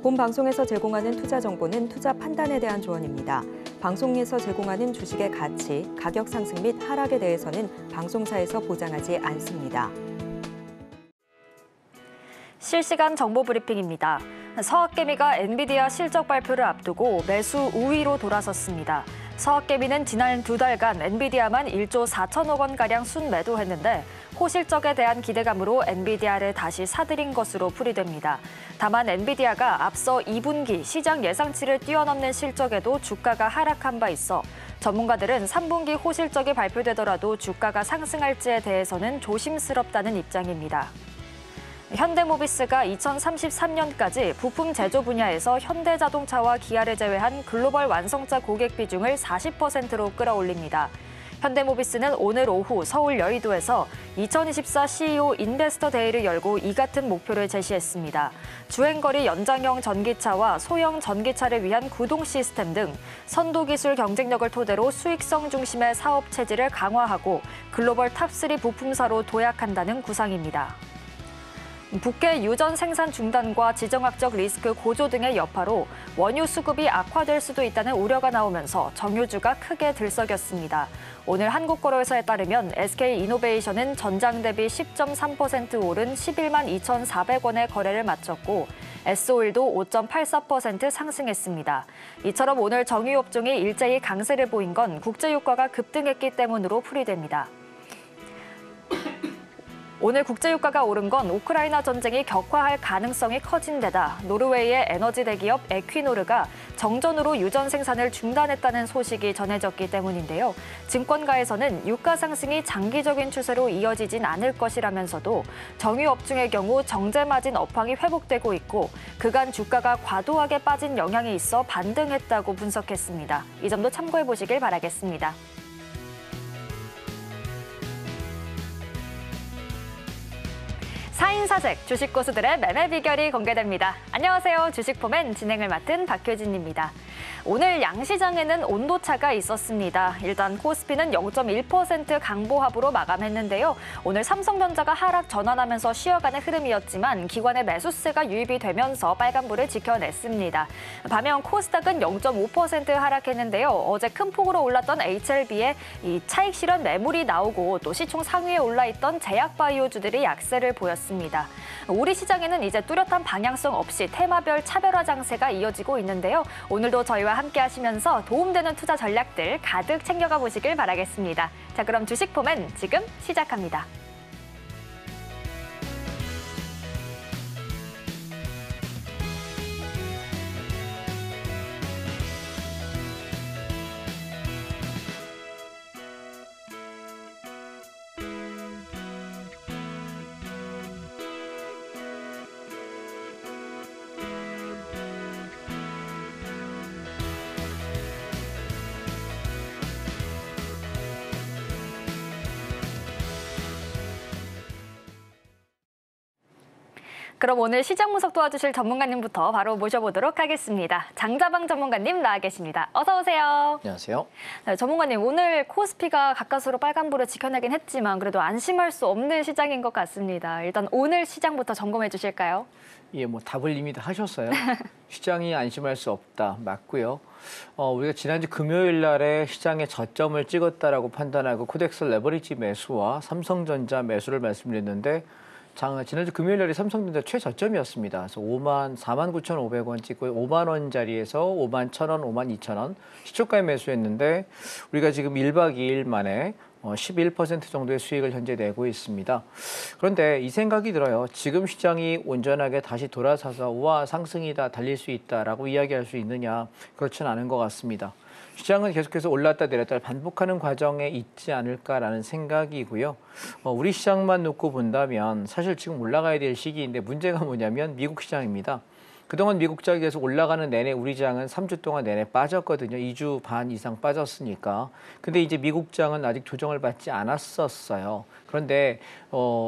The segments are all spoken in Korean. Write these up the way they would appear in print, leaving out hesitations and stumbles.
본 방송에서 제공하는 투자 정보는 투자 판단에 대한 조언입니다. 방송에서 제공하는 주식의 가치, 가격 상승 및 하락에 대해서는 방송사에서 보장하지 않습니다. 실시간 정보 브리핑입니다. 서학개미가 엔비디아 실적 발표를 앞두고 매수 우위로 돌아섰습니다. 서학개미는 지난 2달간 엔비디아만 1조 4천억 원가량 순매도했는데 호실적에 대한 기대감으로 엔비디아를 다시 사들인 것으로 풀이됩니다. 다만 엔비디아가 앞서 2분기 시장 예상치를 뛰어넘는 실적에도 주가가 하락한 바 있어 전문가들은 3분기 호실적이 발표되더라도 주가가 상승할지에 대해서는 조심스럽다는 입장입니다. 현대모비스가 2033년까지 부품 제조 분야에서 현대자동차와 기아를 제외한 글로벌 완성차 고객 비중을 40%로 끌어올립니다. 현대모비스는 오늘 오후 서울 여의도에서 2024 CEO 인베스터 데이를 열고 이 같은 목표를 제시했습니다. 주행거리 연장형 전기차와 소형 전기차를 위한 구동 시스템 등 선도 기술 경쟁력을 토대로 수익성 중심의 사업 체질을 강화하고 글로벌 탑3 부품사로 도약한다는 구상입니다. 북해 유전 생산 중단과 지정학적 리스크 고조 등의 여파로 원유 수급이 악화될 수도 있다는 우려가 나오면서 정유주가 크게 들썩였습니다. 오늘 한국거래소에 따르면 SK이노베이션은 전장 대비 10.3% 오른 11만 2,400원의 거래를 마쳤고 S오일도 5.84% 상승했습니다. 이처럼 오늘 정유업종이 일제히 강세를 보인 건 국제유가가 급등했기 때문으로 풀이됩니다. 오늘 국제유가가 오른 건 우크라이나 전쟁이 격화할 가능성이 커진 데다 노르웨이의 에너지 대기업 에퀴노르가 정전으로 유전 생산을 중단했다는 소식이 전해졌기 때문인데요. 증권가에서는 유가 상승이 장기적인 추세로 이어지진 않을 것이라면서도 정유업종의 경우 정제마진 업황이 회복되고 있고 그간 주가가 과도하게 빠진 영향이 있어 반등했다고 분석했습니다. 이 점도 참고해 보시길 바라겠습니다. 사인사색 주식 고수들의 매매 비결이 공개됩니다. 안녕하세요. 주식포맨 진행을 맡은 박효진입니다. 오늘 양시장에는 온도차가 있었습니다. 일단 코스피는 0.1% 강보합으로 마감했는데요. 오늘 삼성전자가 하락 전환하면서 쉬어가는 흐름이었지만 기관의 매수세가 유입이 되면서 빨간불을 지켜냈습니다. 반면 코스닥은 0.5% 하락했는데요. 어제 큰 폭으로 올랐던 HLB에 이 차익 실현 매물이 나오고 또 시총 상위에 올라있던 제약바이오주들이 약세를 보였습니다. 우리 시장에는 이제 뚜렷한 방향성 없이 테마별 차별화 장세가 이어지고 있는데요. 오늘도 저희와 함께 하시면서 도움되는 투자 전략들 가득 챙겨가 보시길 바라겠습니다. 자, 그럼 주식포맨 지금 시작합니다. 그럼 오늘 시장 분석 도와주실 전문가님부터 바로 모셔보도록 하겠습니다. 장자방 전문가님 나와 계십니다. 어서 오세요. 안녕하세요. 네, 전문가님, 오늘 코스피가 가까스로 빨간불을 지켜내긴 했지만 그래도 안심할 수 없는 시장인 것 같습니다. 일단 오늘 시장부터 점검해 주실까요? 예, 뭐 답을 이미 다 하셨어요. 시장이 안심할 수 없다. 맞고요. 우리가 지난주 금요일 날에 시장에 저점을 찍었다라고 판단하고 코덱스 레버리지 매수와 삼성전자 매수를 말씀드렸는데 지난주 금요일 날이 삼성전자 최저점이었습니다. 그래서 49,500원 찍고 5만 원짜리에서 51,000원, 52,000원 시초가에 매수했는데 우리가 지금 1박 2일 만에 11% 정도의 수익을 현재 내고 있습니다. 그런데 이 생각이 들어요. 지금 시장이 온전하게 다시 돌아서서 우와 상승이다, 달릴 수 있다라고 이야기할 수 있느냐? 그렇지는 않은 것 같습니다. 시장은 계속해서 올랐다 내렸다 반복하는 과정에 있지 않을까라는 생각이고요. 우리 시장만 놓고 본다면 사실 지금 올라가야 될 시기인데 문제가 뭐냐면 미국 시장입니다. 그동안 미국 시장이 계속 올라가는 내내 우리 시장은 3주 동안 내내 빠졌거든요. 2주 반 이상 빠졌으니까. 근데 이제 미국 시장은 아직 조정을 받지 않았었어요. 그런데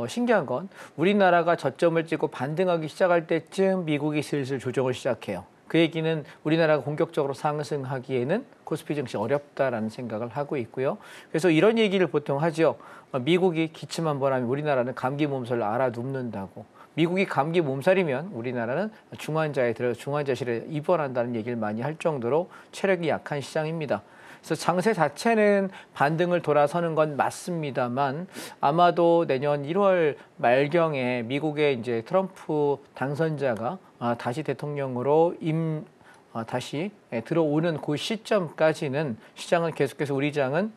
신기한 건 우리나라가 저점을 찍고 반등하기 시작할 때쯤 미국이 슬슬 조정을 시작해요. 그 얘기는 우리나라가 본격적으로 상승하기에는 코스피 증시 어렵다라는 생각을 하고 있고요. 그래서 이런 얘기를 보통 하죠. 미국이 기침 한번 하면 우리나라는 감기 몸살을 알아눕는다고. 미국이 감기 몸살이면 우리나라는 중환자실에 입원한다는 얘기를 많이 할 정도로 체력이 약한 시장입니다. 그래서 장세 자체는 반등을 돌아서는 건 맞습니다만 아마도 내년 1월 말경에 미국의 이제 트럼프 당선자가 다시 대통령으로 다시 들어오는 그 시점까지는 시장은 계속해서 우리 장은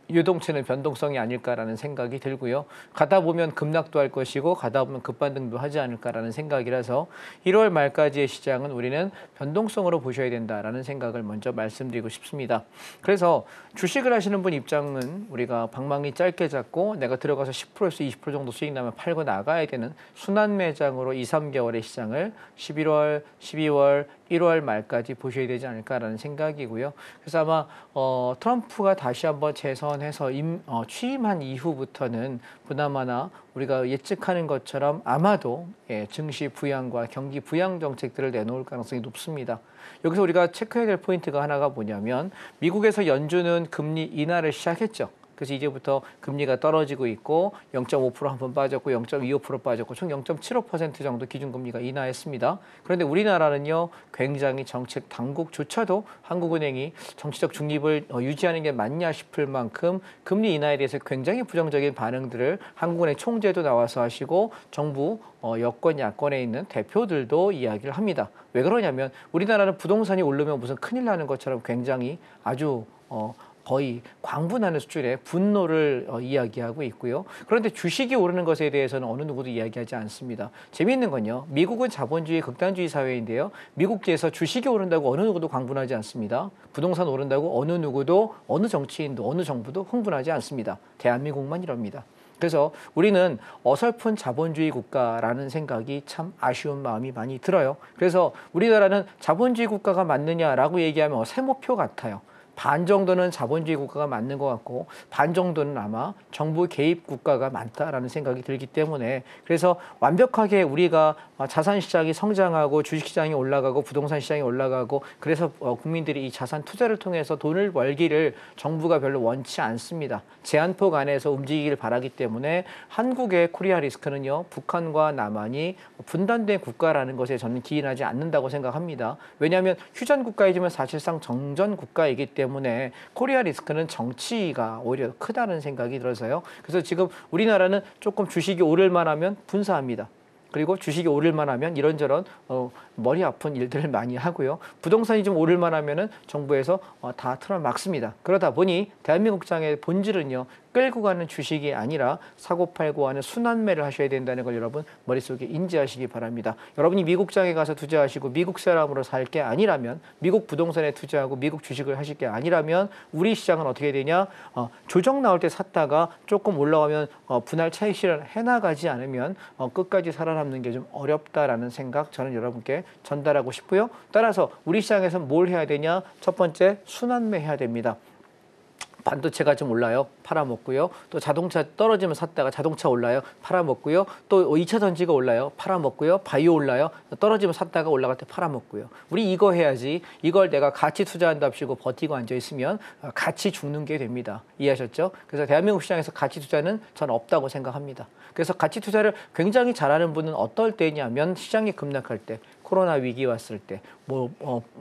유동치는 변동성이 아닐까라는 생각이 들고요. 가다 보면 급락도 할 것이고 가다 보면 급반등도 하지 않을까라는 생각이라서 1월 말까지의 시장은 우리는 변동성으로 보셔야 된다라는 생각을 먼저 말씀드리고 싶습니다. 그래서 주식을 하시는 분 입장은 우리가 방망이 짧게 잡고 내가 들어가서 10%에서 20% 정도 수익 나면 팔고 나가야 되는 순환 매장으로 2, 3개월의 시장을 11월, 12월, 1월 말까지 보셔야 되지 않을까라는 생각이고요. 그래서 아마 트럼프가 다시 한번 재선해서 취임한 이후부터는 보나마나 우리가 예측하는 것처럼 아마도 증시 부양과 경기 부양 정책들을 내놓을 가능성이 높습니다. 여기서 우리가 체크해야 될 포인트가 하나가 뭐냐면 미국에서 연준은 금리 인하를 시작했죠. 그래서 이제부터 금리가 떨어지고 있고 0.5% 한 번 빠졌고 0.25% 빠졌고 총 0.75% 정도 기준금리가 인하했습니다. 그런데 우리나라는요 굉장히 정책 당국조차도 한국은행이 정치적 중립을 유지하는 게 맞냐 싶을 만큼 금리 인하에 대해서 굉장히 부정적인 반응들을 한국은행 총재도 나와서 하시고 정부 여권 야권에 있는 대표들도 이야기를 합니다. 왜 그러냐면 우리나라는 부동산이 오르면 무슨 큰일 나는 것처럼 굉장히 아주 거의 광분하는 수준의 분노를 이야기하고 있고요. 그런데 주식이 오르는 것에 대해서는 어느 누구도 이야기하지 않습니다. 재미있는 건요. 미국은 자본주의 극단주의 사회인데요. 미국에서 주식이 오른다고 어느 누구도 광분하지 않습니다. 부동산 오른다고 어느 누구도 어느 정치인도 어느 정부도 흥분하지 않습니다. 대한민국만 이럽니다. 그래서 우리는 어설픈 자본주의 국가라는 생각이 참 아쉬운 마음이 많이 들어요. 그래서 우리나라는 자본주의 국가가 맞느냐라고 얘기하면 세모표 같아요. 반 정도는 자본주의 국가가 맞는 것 같고 반 정도는 아마 정부 개입 국가가 많다라는 생각이 들기 때문에 그래서 완벽하게 우리가 자산시장이 성장하고 주식시장이 올라가고 부동산 시장이 올라가고 그래서 국민들이 이 자산 투자를 통해서 돈을 벌기를 정부가 별로 원치 않습니다. 제한폭 안에서 움직이기를 바라기 때문에 한국의 코리아 리스크는요. 북한과 남한이 분단된 국가라는 것에 저는 기인하지 않는다고 생각합니다. 왜냐하면 휴전 국가이지만 사실상 정전 국가이기 때문에 코리아 리스크는 정치가 오히려 크다는 생각이 들어서요. 그래서 지금 우리나라는 조금 주식이 오를만 하면 분사합니다. 그리고 주식이 오를만 하면 이런저런 머리 아픈 일들을 많이 하고요. 부동산이 좀 오를만 하면은 정부에서 다 틀어막습니다. 그러다 보니 대한민국장의 본질은요. 끌고 가는 주식이 아니라 사고팔고 하는 순환매를 하셔야 된다는 걸 여러분 머릿속에 인지하시기 바랍니다. 여러분이 미국장에 가서 투자하시고 미국 사람으로 살 게 아니라면 미국 부동산에 투자하고 미국 주식을 하실 게 아니라면 우리 시장은 어떻게 되냐? 조정 나올 때 샀다가 조금 올라가면 분할 차익 실현 해나가지 않으면 끝까지 살아남는 게 좀 어렵다라는 생각 저는 여러분께 전달하고 싶고요. 따라서 우리 시장에서 뭘 해야 되냐? 첫 번째 순환매 해야 됩니다. 반도체가 좀 올라요. 팔아먹고요. 또 자동차 떨어지면 샀다가 자동차 올라요. 팔아먹고요. 또 2차 전지가 올라요. 팔아먹고요. 바이오 올라요. 떨어지면 샀다가 올라갈 때 팔아먹고요. 우리 이거 해야지. 이걸 내가 같이 투자한답시고 버티고 앉아있으면 같이 죽는 게 됩니다. 이해하셨죠? 그래서 대한민국 시장에서 가치 투자는 전 없다고 생각합니다. 그래서 가치 투자를 굉장히 잘하는 분은 어떨 때냐면 시장이 급락할 때, 코로나 위기 왔을 때,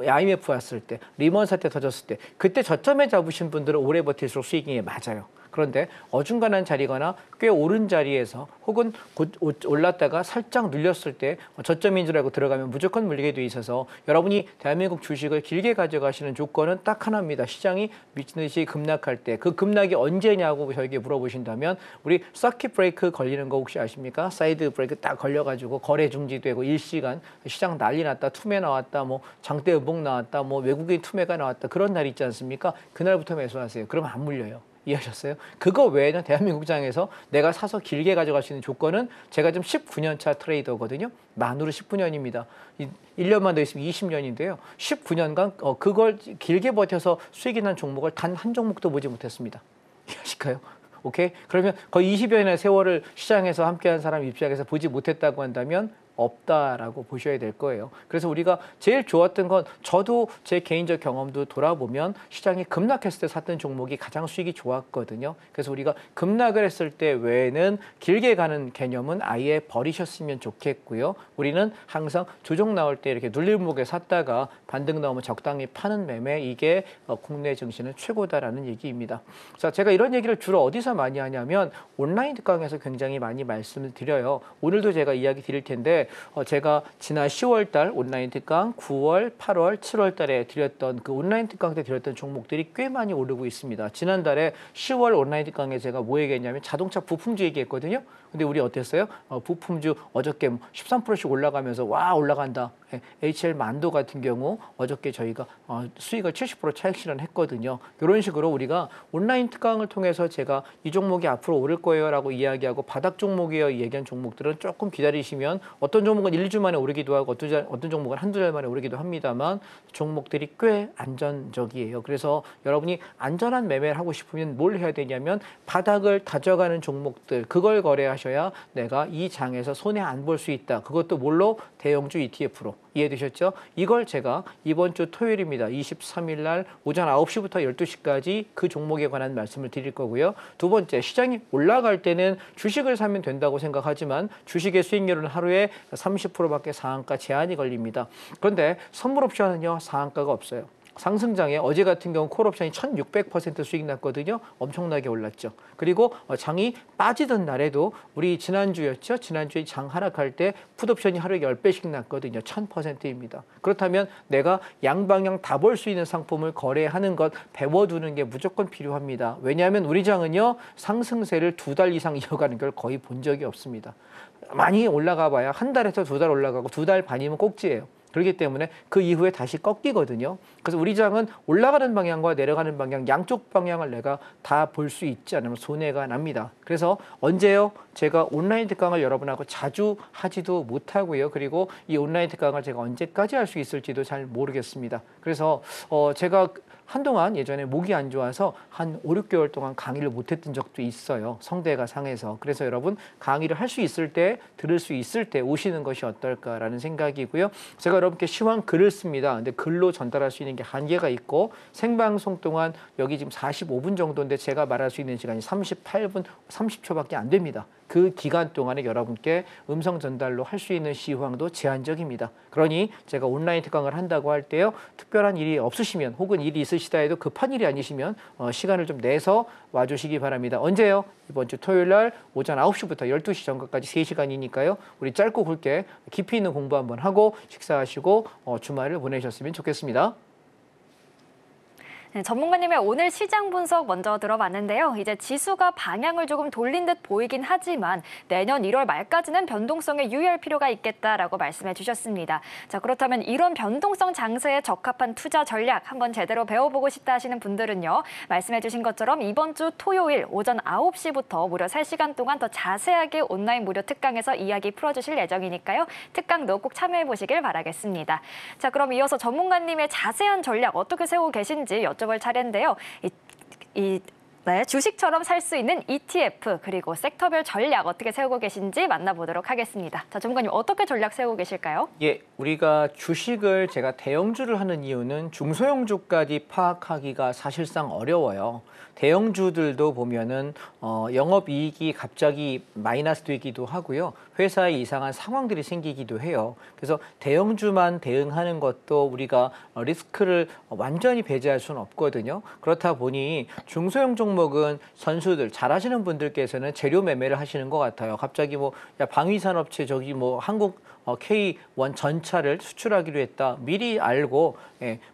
IMF 왔을 때, 리먼 사태 터졌을 때 그때 저점에 잡으신 분들은 오래 버틸수록 수익이 맞아요. 그런데 어중간한 자리거나 꽤 오른 자리에서 혹은 곧 올랐다가 살짝 눌렸을 때 저점인 줄 알고 들어가면 무조건 물리게 돼 있어서 여러분이 대한민국 주식을 길게 가져가시는 조건은 딱 하나입니다. 시장이 미친 듯이 급락할 때 그 급락이 언제냐고 저에게 물어보신다면 우리 서킷 브레이크 걸리는 거 혹시 아십니까? 사이드 브레이크 딱 걸려가지고 거래 중지되고 일시간 시장 난리 났다, 투매 나왔다, 뭐 장대 음봉 나왔다, 뭐 외국인 투매가 나왔다 그런 날 있지 않습니까? 그날부터 매수하세요. 그러면 안 물려요. 이해하셨어요? 그거 외에는 대한민국장에서 내가 사서 길게 가져갈 수 있는 조건은 제가 지금 19년 차 트레이더거든요. 만으로 19년입니다. 1년만 더 있으면 20년인데요. 19년간 그걸 길게 버텨서 수익이 난 종목을 단 한 종목도 보지 못했습니다. 이해하실까요? 오케이? 그러면 거의 20여년의 세월을 시장에서 함께한 사람 입장에서 보지 못했다고 한다면 없다라고 보셔야 될 거예요. 그래서 우리가 제일 좋았던 건 저도 제 개인적 경험도 돌아보면 시장이 급락했을 때 샀던 종목이 가장 수익이 좋았거든요. 그래서 우리가 급락을 했을 때 외에는 길게 가는 개념은 아예 버리셨으면 좋겠고요. 우리는 항상 조정 나올 때 이렇게 눌림목에 샀다가 반등 나오면 적당히 파는 매매, 이게 국내 증시는 최고다라는 얘기입니다. 자, 제가 이런 얘기를 주로 어디서 많이 하냐면 온라인 특강에서 굉장히 많이 말씀을 드려요. 오늘도 제가 이야기 드릴 텐데 제가 지난 10월 달 온라인 특강, 9월, 8월, 7월 달에 드렸던 그 온라인 특강 때 드렸던 종목들이 꽤 많이 오르고 있습니다. 지난달에 10월 온라인 특강에 제가 뭐 얘기했냐면 자동차 부품주 얘기했거든요. 근데 우리 어땠어요? 부품주 어저께 13%씩 올라가면서 와 올라간다. HL 만도 같은 경우 어저께 저희가 수익을 70% 차익 실현했거든요. 이런 식으로 우리가 온라인 특강을 통해서 제가 이 종목이 앞으로 오를 거예요라고 이야기하고 바닥 종목이에요 얘기한 종목들은 조금 기다리시면 어떤 종목은 1, 2주 만에 오르기도 하고 어떤 종목은 한두 달 만에 오르기도 합니다만 종목들이 꽤 안전적이에요. 그래서 여러분이 안전한 매매를 하고 싶으면 뭘 해야 되냐면 바닥을 다져가는 종목들 그걸 거래하셔야 내가 이 장에서 손해 안 볼 수 있다. 그것도 뭘로? 대형주 ETF로. 이해되셨죠? 이걸 제가 이번 주 토요일입니다. 23일 날 오전 9시부터 12시까지 그 종목에 관한 말씀을 드릴 거고요. 두 번째, 시장이 올라갈 때는 주식을 사면 된다고 생각하지만 주식의 수익률은 하루에 30%밖에 상한가 제한이 걸립니다. 그런데 선물 옵션은요, 상한가가 없어요. 상승장에 어제 같은 경우 콜옵션이 1600% 수익 났거든요. 엄청나게 올랐죠. 그리고 장이 빠지던 날에도 우리 지난주였죠. 지난주에 장 하락할 때 풋옵션이 하루에 10배씩 났거든요. 1000%입니다. 그렇다면 내가 양방향 다 볼 수 있는 상품을 거래하는 것 배워두는 게 무조건 필요합니다. 왜냐하면 우리 장은요. 상승세를 2달 이상 이어가는 걸 거의 본 적이 없습니다. 많이 올라가 봐야 한 달에서 2달 올라가고 2달 반이면 꼭지예요. 그렇기 때문에 그 이후에 다시 꺾이거든요. 그래서 우리 장은 올라가는 방향과 내려가는 방향 양쪽 방향을 내가 다 볼 수 있지 않으면 손해가 납니다. 그래서 언제요? 제가 온라인 특강을 여러분하고 자주 하지도 못하고요. 그리고 이 온라인 특강을 제가 언제까지 할 수 있을지도 잘 모르겠습니다. 그래서 제가 한동안 예전에 목이 안 좋아서 한 5, 6개월 동안 강의를 못했던 적도 있어요. 성대가 상해서. 그래서 여러분 강의를 할 수 있을 때, 들을 수 있을 때 오시는 것이 어떨까라는 생각이고요. 제가 여러분께 시황 글을 씁니다. 근데 글로 전달할 수 있는 게 한계가 있고 생방송 동안 여기 지금 45분 정도인데 제가 말할 수 있는 시간이 38분 30초밖에 안 됩니다. 그 기간 동안에 여러분께 음성 전달로 할 수 있는 시황도 제한적입니다. 그러니 제가 온라인 특강을 한다고 할 때요. 특별한 일이 없으시면 혹은 일이 있으시다 해도 급한 일이 아니시면 시간을 좀 내서 와주시기 바랍니다. 언제요? 이번 주 토요일 날 오전 9시부터 12시 전까지 3시간이니까요. 우리 짧고 굵게 깊이 있는 공부 한번 하고 식사하시고 주말을 보내셨으면 좋겠습니다. 네, 전문가님의 오늘 시장 분석 먼저 들어봤는데요. 이제 지수가 방향을 조금 돌린 듯 보이긴 하지만 내년 1월 말까지는 변동성에 유의할 필요가 있겠다라고 말씀해 주셨습니다. 자, 그렇다면 이런 변동성 장세에 적합한 투자 전략 한번 제대로 배워보고 싶다 하시는 분들은요. 말씀해 주신 것처럼 이번 주 토요일 오전 9시부터 무려 3시간 동안 더 자세하게 온라인 무료 특강에서 이야기 풀어주실 예정이니까요. 특강도 꼭 참여해 보시길 바라겠습니다. 자, 그럼 이어서 전문가님의 자세한 전략 어떻게 세우고 계신지 여쭤볼 차례인데요. 네, 주식처럼 살 수 있는 ETF 그리고 섹터별 전략 어떻게 세우고 계신지 만나보도록 하겠습니다. 자, 전문가님 어떻게 전략 세우고 계실까요? 예, 우리가 주식을 제가 대형주를 하는 이유는 중소형주까지 파악하기가 사실상 어려워요. 대형주들도 보면은 영업이익이 갑자기 마이너스 되기도 하고요. 회사에 이상한 상황들이 생기기도 해요. 그래서 대형주만 대응하는 것도 우리가 리스크를 완전히 배제할 수는 없거든요. 그렇다 보니 중소형 종목은 선수들 잘하시는 분들께서는 재료 매매를 하시는 것 같아요. 갑자기 방위산업체 저기 한국 K1 전차를 수출하기로 했다. 미리 알고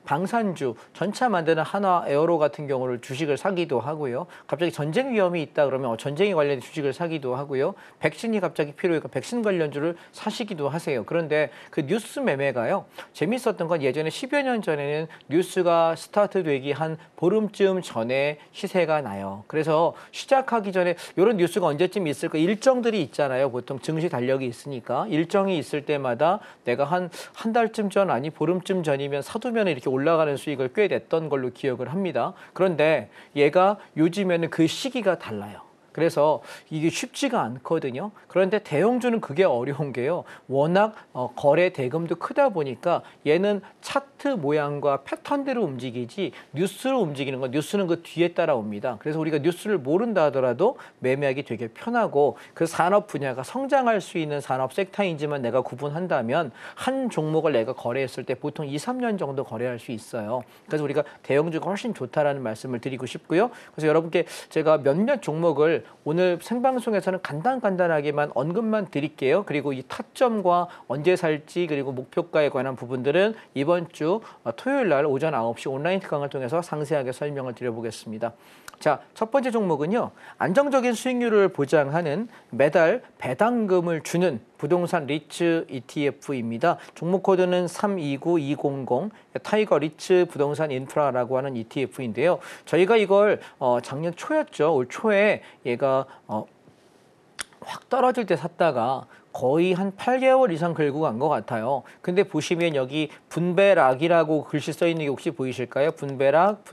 방산주, 전차 만드는 한화 에어로 같은 경우를 주식을 사기도 하고요. 갑자기 전쟁 위험이 있다 그러면 전쟁에 관련된 주식을 사기도 하고요. 백신이 갑자기 필요해서 백신 관련주를 사시기도 하세요. 그런데 그 뉴스 매매가요. 재밌었던 건 예전에 10여 년 전에는 뉴스가 스타트되기 한 보름쯤 전에 시세가 나요. 그래서 시작하기 전에 이런 뉴스가 언제쯤 있을까 일정들이 있잖아요. 보통 증시 달력이 있으니까 일정이 있을 때마다 내가 한 달쯤 전 아니 보름쯤 전이면 사두면 이렇게 올라가는 수익을 꽤 냈던 걸로 기억을 합니다. 그런데 얘가 요즘에는 그 시기가 달라요. 그래서 이게 쉽지가 않거든요. 그런데 대형주는 그게 어려운 게요. 워낙 거래 대금도 크다 보니까 얘는 차트 모양과 패턴대로 움직이지 뉴스로 움직이는 건 뉴스는 그 뒤에 따라옵니다. 그래서 우리가 뉴스를 모른다 하더라도 매매하기 되게 편하고 그 산업 분야가 성장할 수 있는 산업 섹터인지만 내가 구분한다면 한 종목을 내가 거래했을 때 보통 2, 3년 정도 거래할 수 있어요. 그래서 우리가 대형주가 훨씬 좋다라는 말씀을 드리고 싶고요. 그래서 여러분께 제가 몇몇 종목을 오늘 생방송에서는 간단하게만 언급만 드릴게요. 그리고 이 타점과 언제 살지 그리고 목표가에 관한 부분들은 이번 주 토요일 날 오전 9시 온라인 특강을 통해서 상세하게 설명을 드려보겠습니다. 자, 첫 번째 종목은요. 안정적인 수익률을 보장하는 매달 배당금을 주는 부동산 리츠 ETF입니다. 종목 코드는 329200 타이거 리츠 부동산 인프라라고 하는 ETF인데요. 저희가 이걸 작년 초였죠. 올 초에 얘가 확 떨어질 때 샀다가 거의 한 8개월 이상 긁고 간 것 같아요. 근데 보시면 여기 분배락이라고 글씨 써 있는 게 혹시 보이실까요? 분배락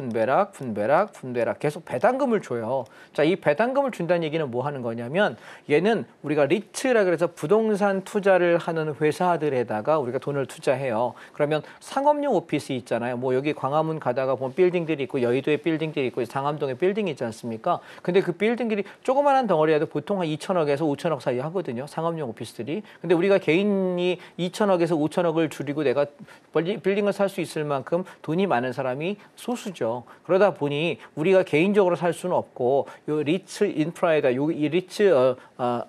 계속 배당금을 줘요. 자, 이 배당금을 준다는 얘기는 뭐 하는 거냐면 얘는 우리가 리츠라 그래서 부동산 투자를 하는 회사들에다가 우리가 돈을 투자해요. 그러면 상업용 오피스 있잖아요. 뭐 여기 광화문 가다가 보면 빌딩들이 있고 여의도에 빌딩들이 있고 상암동에 빌딩이 있지 않습니까? 근데 그 빌딩들이 조그만한 덩어리라도 보통 한 2천억에서 5천억 사이 하거든요. 상업용 오피스 들이. 근데 우리가 개인이 2천억에서 5천억을 줄이고 내가 빌딩을 살 수 있을 만큼 돈이 많은 사람이 소수죠. 그러다 보니 우리가 개인적으로 살 수는 없고 요 리츠 인프라에다 이 리츠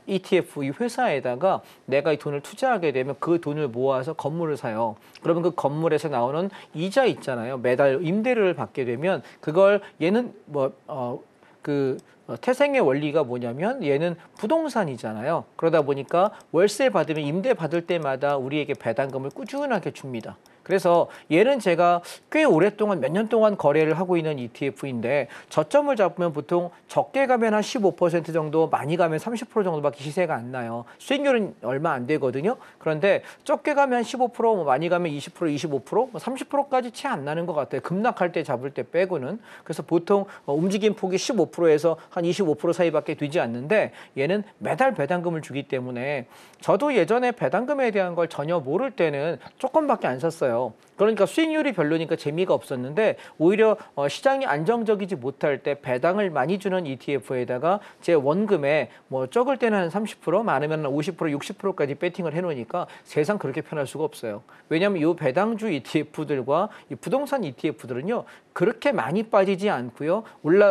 ETF 이 회사에다가 내가 이 돈을 투자하게 되면 그 돈을 모아서 건물을 사요. 그러면 그 건물에서 나오는 이자 있잖아요. 매달 임대료를 받게 되면 그걸 얘는 태생의 원리가 뭐냐면 얘는 부동산이잖아요. 그러다 보니까 월세 받으면 임대 받을 때마다 우리에게 배당금을 꾸준하게 줍니다. 그래서 얘는 제가 꽤 오랫동안 몇 년 동안 거래를 하고 있는 ETF인데 저점을 잡으면 보통 적게 가면 한 15% 정도, 많이 가면 30% 정도밖에 시세가 안 나요. 수익률은 얼마 안 되거든요. 그런데 적게 가면 15%, 많이 가면 20%, 25%, 30%까지 채 안 나는 것 같아요. 급락할 때 잡을 때 빼고는. 그래서 보통 움직임 폭이 15%에서 한 25% 사이밖에 되지 않는데 얘는 매달 배당금을 주기 때문에 저도 예전에 배당금에 대한 걸 전혀 모를 때는 조금밖에 안 샀어요. 그러니까 수익률이 별로니까 재미가 없었는데 오히려 시장이 안정적이지 못할 때 배당을 많이 주는 ETF에다가 제 원금에 뭐 적을 때는 한 30%, 많으면 50%, 60%까지 배팅을 해놓으니까 세상 그렇게 편할 수가 없어요. 왜냐하면 이 배당주 ETF들과 이 부동산 ETF들은요. 그렇게 많이 빠지지 않고요.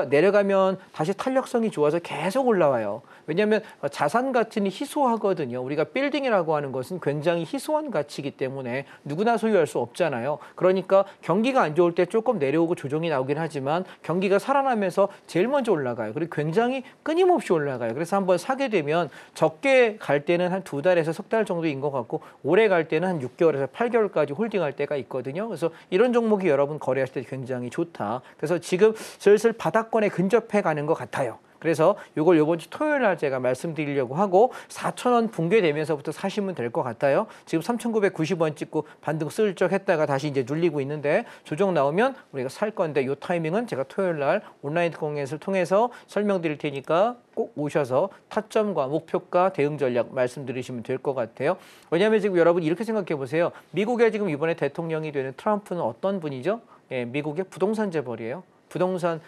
내려가면 다시 탄력성이 좋아서 계속 올라와요. 왜냐하면 자산 가치는 희소하거든요. 우리가 빌딩이라고 하는 것은 굉장히 희소한 가치이기 때문에 누구나 소유할 수 없잖아요. 그러니까 경기가 안 좋을 때 조금 내려오고 조정이 나오긴 하지만 경기가 살아나면서 제일 먼저 올라가요. 그리고 굉장히 끊임없이 올라가요. 그래서 한번 사게 되면 적게 갈 때는 한 2달에서 석 달 정도인 것 같고 오래 갈 때는 한 6개월에서 8개월까지 홀딩할 때가 있거든요. 그래서 이런 종목이 여러분 거래하실 때 굉장히 좋다. 그래서 지금 슬슬 바닥권에 근접해 가는 것 같아요. 그래서 이걸 이번 주 토요일 날 제가 말씀드리려고 하고 4,000원 붕괴되면서부터 사시면 될 것 같아요. 지금 3,990원 찍고 반등 슬쩍 했다가 다시 이제 눌리고 있는데 조정 나오면 우리가 살 건데 이 타이밍은 제가 토요일 날 온라인 공연을 통해서 설명드릴 테니까 꼭 오셔서 타점과 목표가 대응 전략 말씀드리시면 될 것 같아요. 왜냐하면 지금 여러분 이렇게 생각해 보세요. 미국에 지금 이번에 대통령이 되는 트럼프는 어떤 분이죠? 예, 미국의 부동산 재벌이에요. 부동산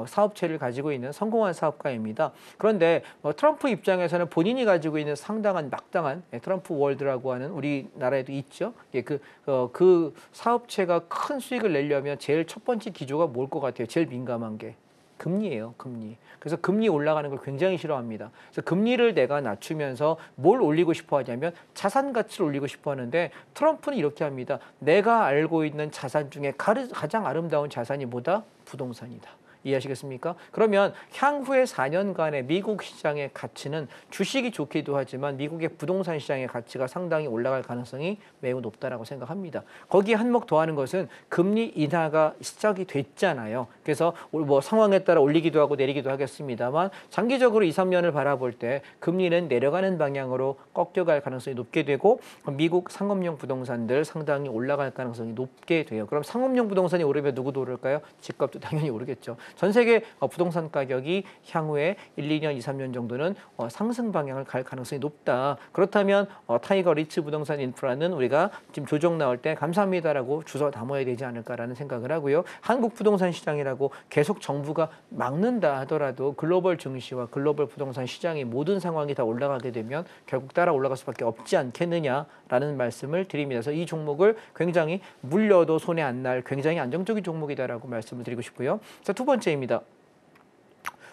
사업체를 가지고 있는 성공한 사업가입니다. 그런데 트럼프 입장에서는 본인이 가지고 있는 상당한 막당한 트럼프 월드라고 하는 우리나라에도 있죠. 예, 그 사업체가 큰 수익을 내려면 제일 첫 번째 기조가 뭘 것 같아요? 제일 민감한 게 금리예요, 금리. 그래서 금리 올라가는 걸 굉장히 싫어합니다. 그래서 금리를 내가 낮추면서 뭘 올리고 싶어 하냐면 자산 가치를 올리고 싶어 하는데 트럼프는 이렇게 합니다. 내가 알고 있는 자산 중에 가장 아름다운 자산이 뭐다? 부동산이다. 이해하시겠습니까? 그러면 향후의 4년간의 미국 시장의 가치는 주식이 좋기도 하지만 미국의 부동산 시장의 가치가 상당히 올라갈 가능성이 매우 높다라고 생각합니다. 거기에 한몫 더하는 것은 금리 인하가 시작이 됐잖아요. 그래서 뭐 상황에 따라 올리기도 하고 내리기도 하겠습니다만 장기적으로 2, 3년을 바라볼 때 금리는 내려가는 방향으로 꺾여갈 가능성이 높게 되고 미국 상업용 부동산들 상당히 올라갈 가능성이 높게 돼요. 그럼 상업용 부동산이 오르면 누구도 오를까요? 집값도 당연히 오르겠죠. 전 세계 부동산 가격이 향후에 1, 2년, 2, 3년 정도는 상승 방향을 갈 가능성이 높다. 그렇다면 타이거 리츠 부동산 인프라는 우리가 지금 조정 나올 때 감사합니다라고 주워 담아야 되지 않을까라는 생각을 하고요. 한국 부동산 시장이라고 계속 정부가 막는다 하더라도 글로벌 증시와 글로벌 부동산 시장이 모든 상황이 다 올라가게 되면 결국 따라 올라갈 수밖에 없지 않겠느냐라는 말씀을 드립니다. 그래서 이 종목을 굉장히 물려도 손에 안 날 굉장히 안정적인 종목이다라고 말씀을 드리고 싶고요. 자, 두 번째입니다.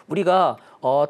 우리가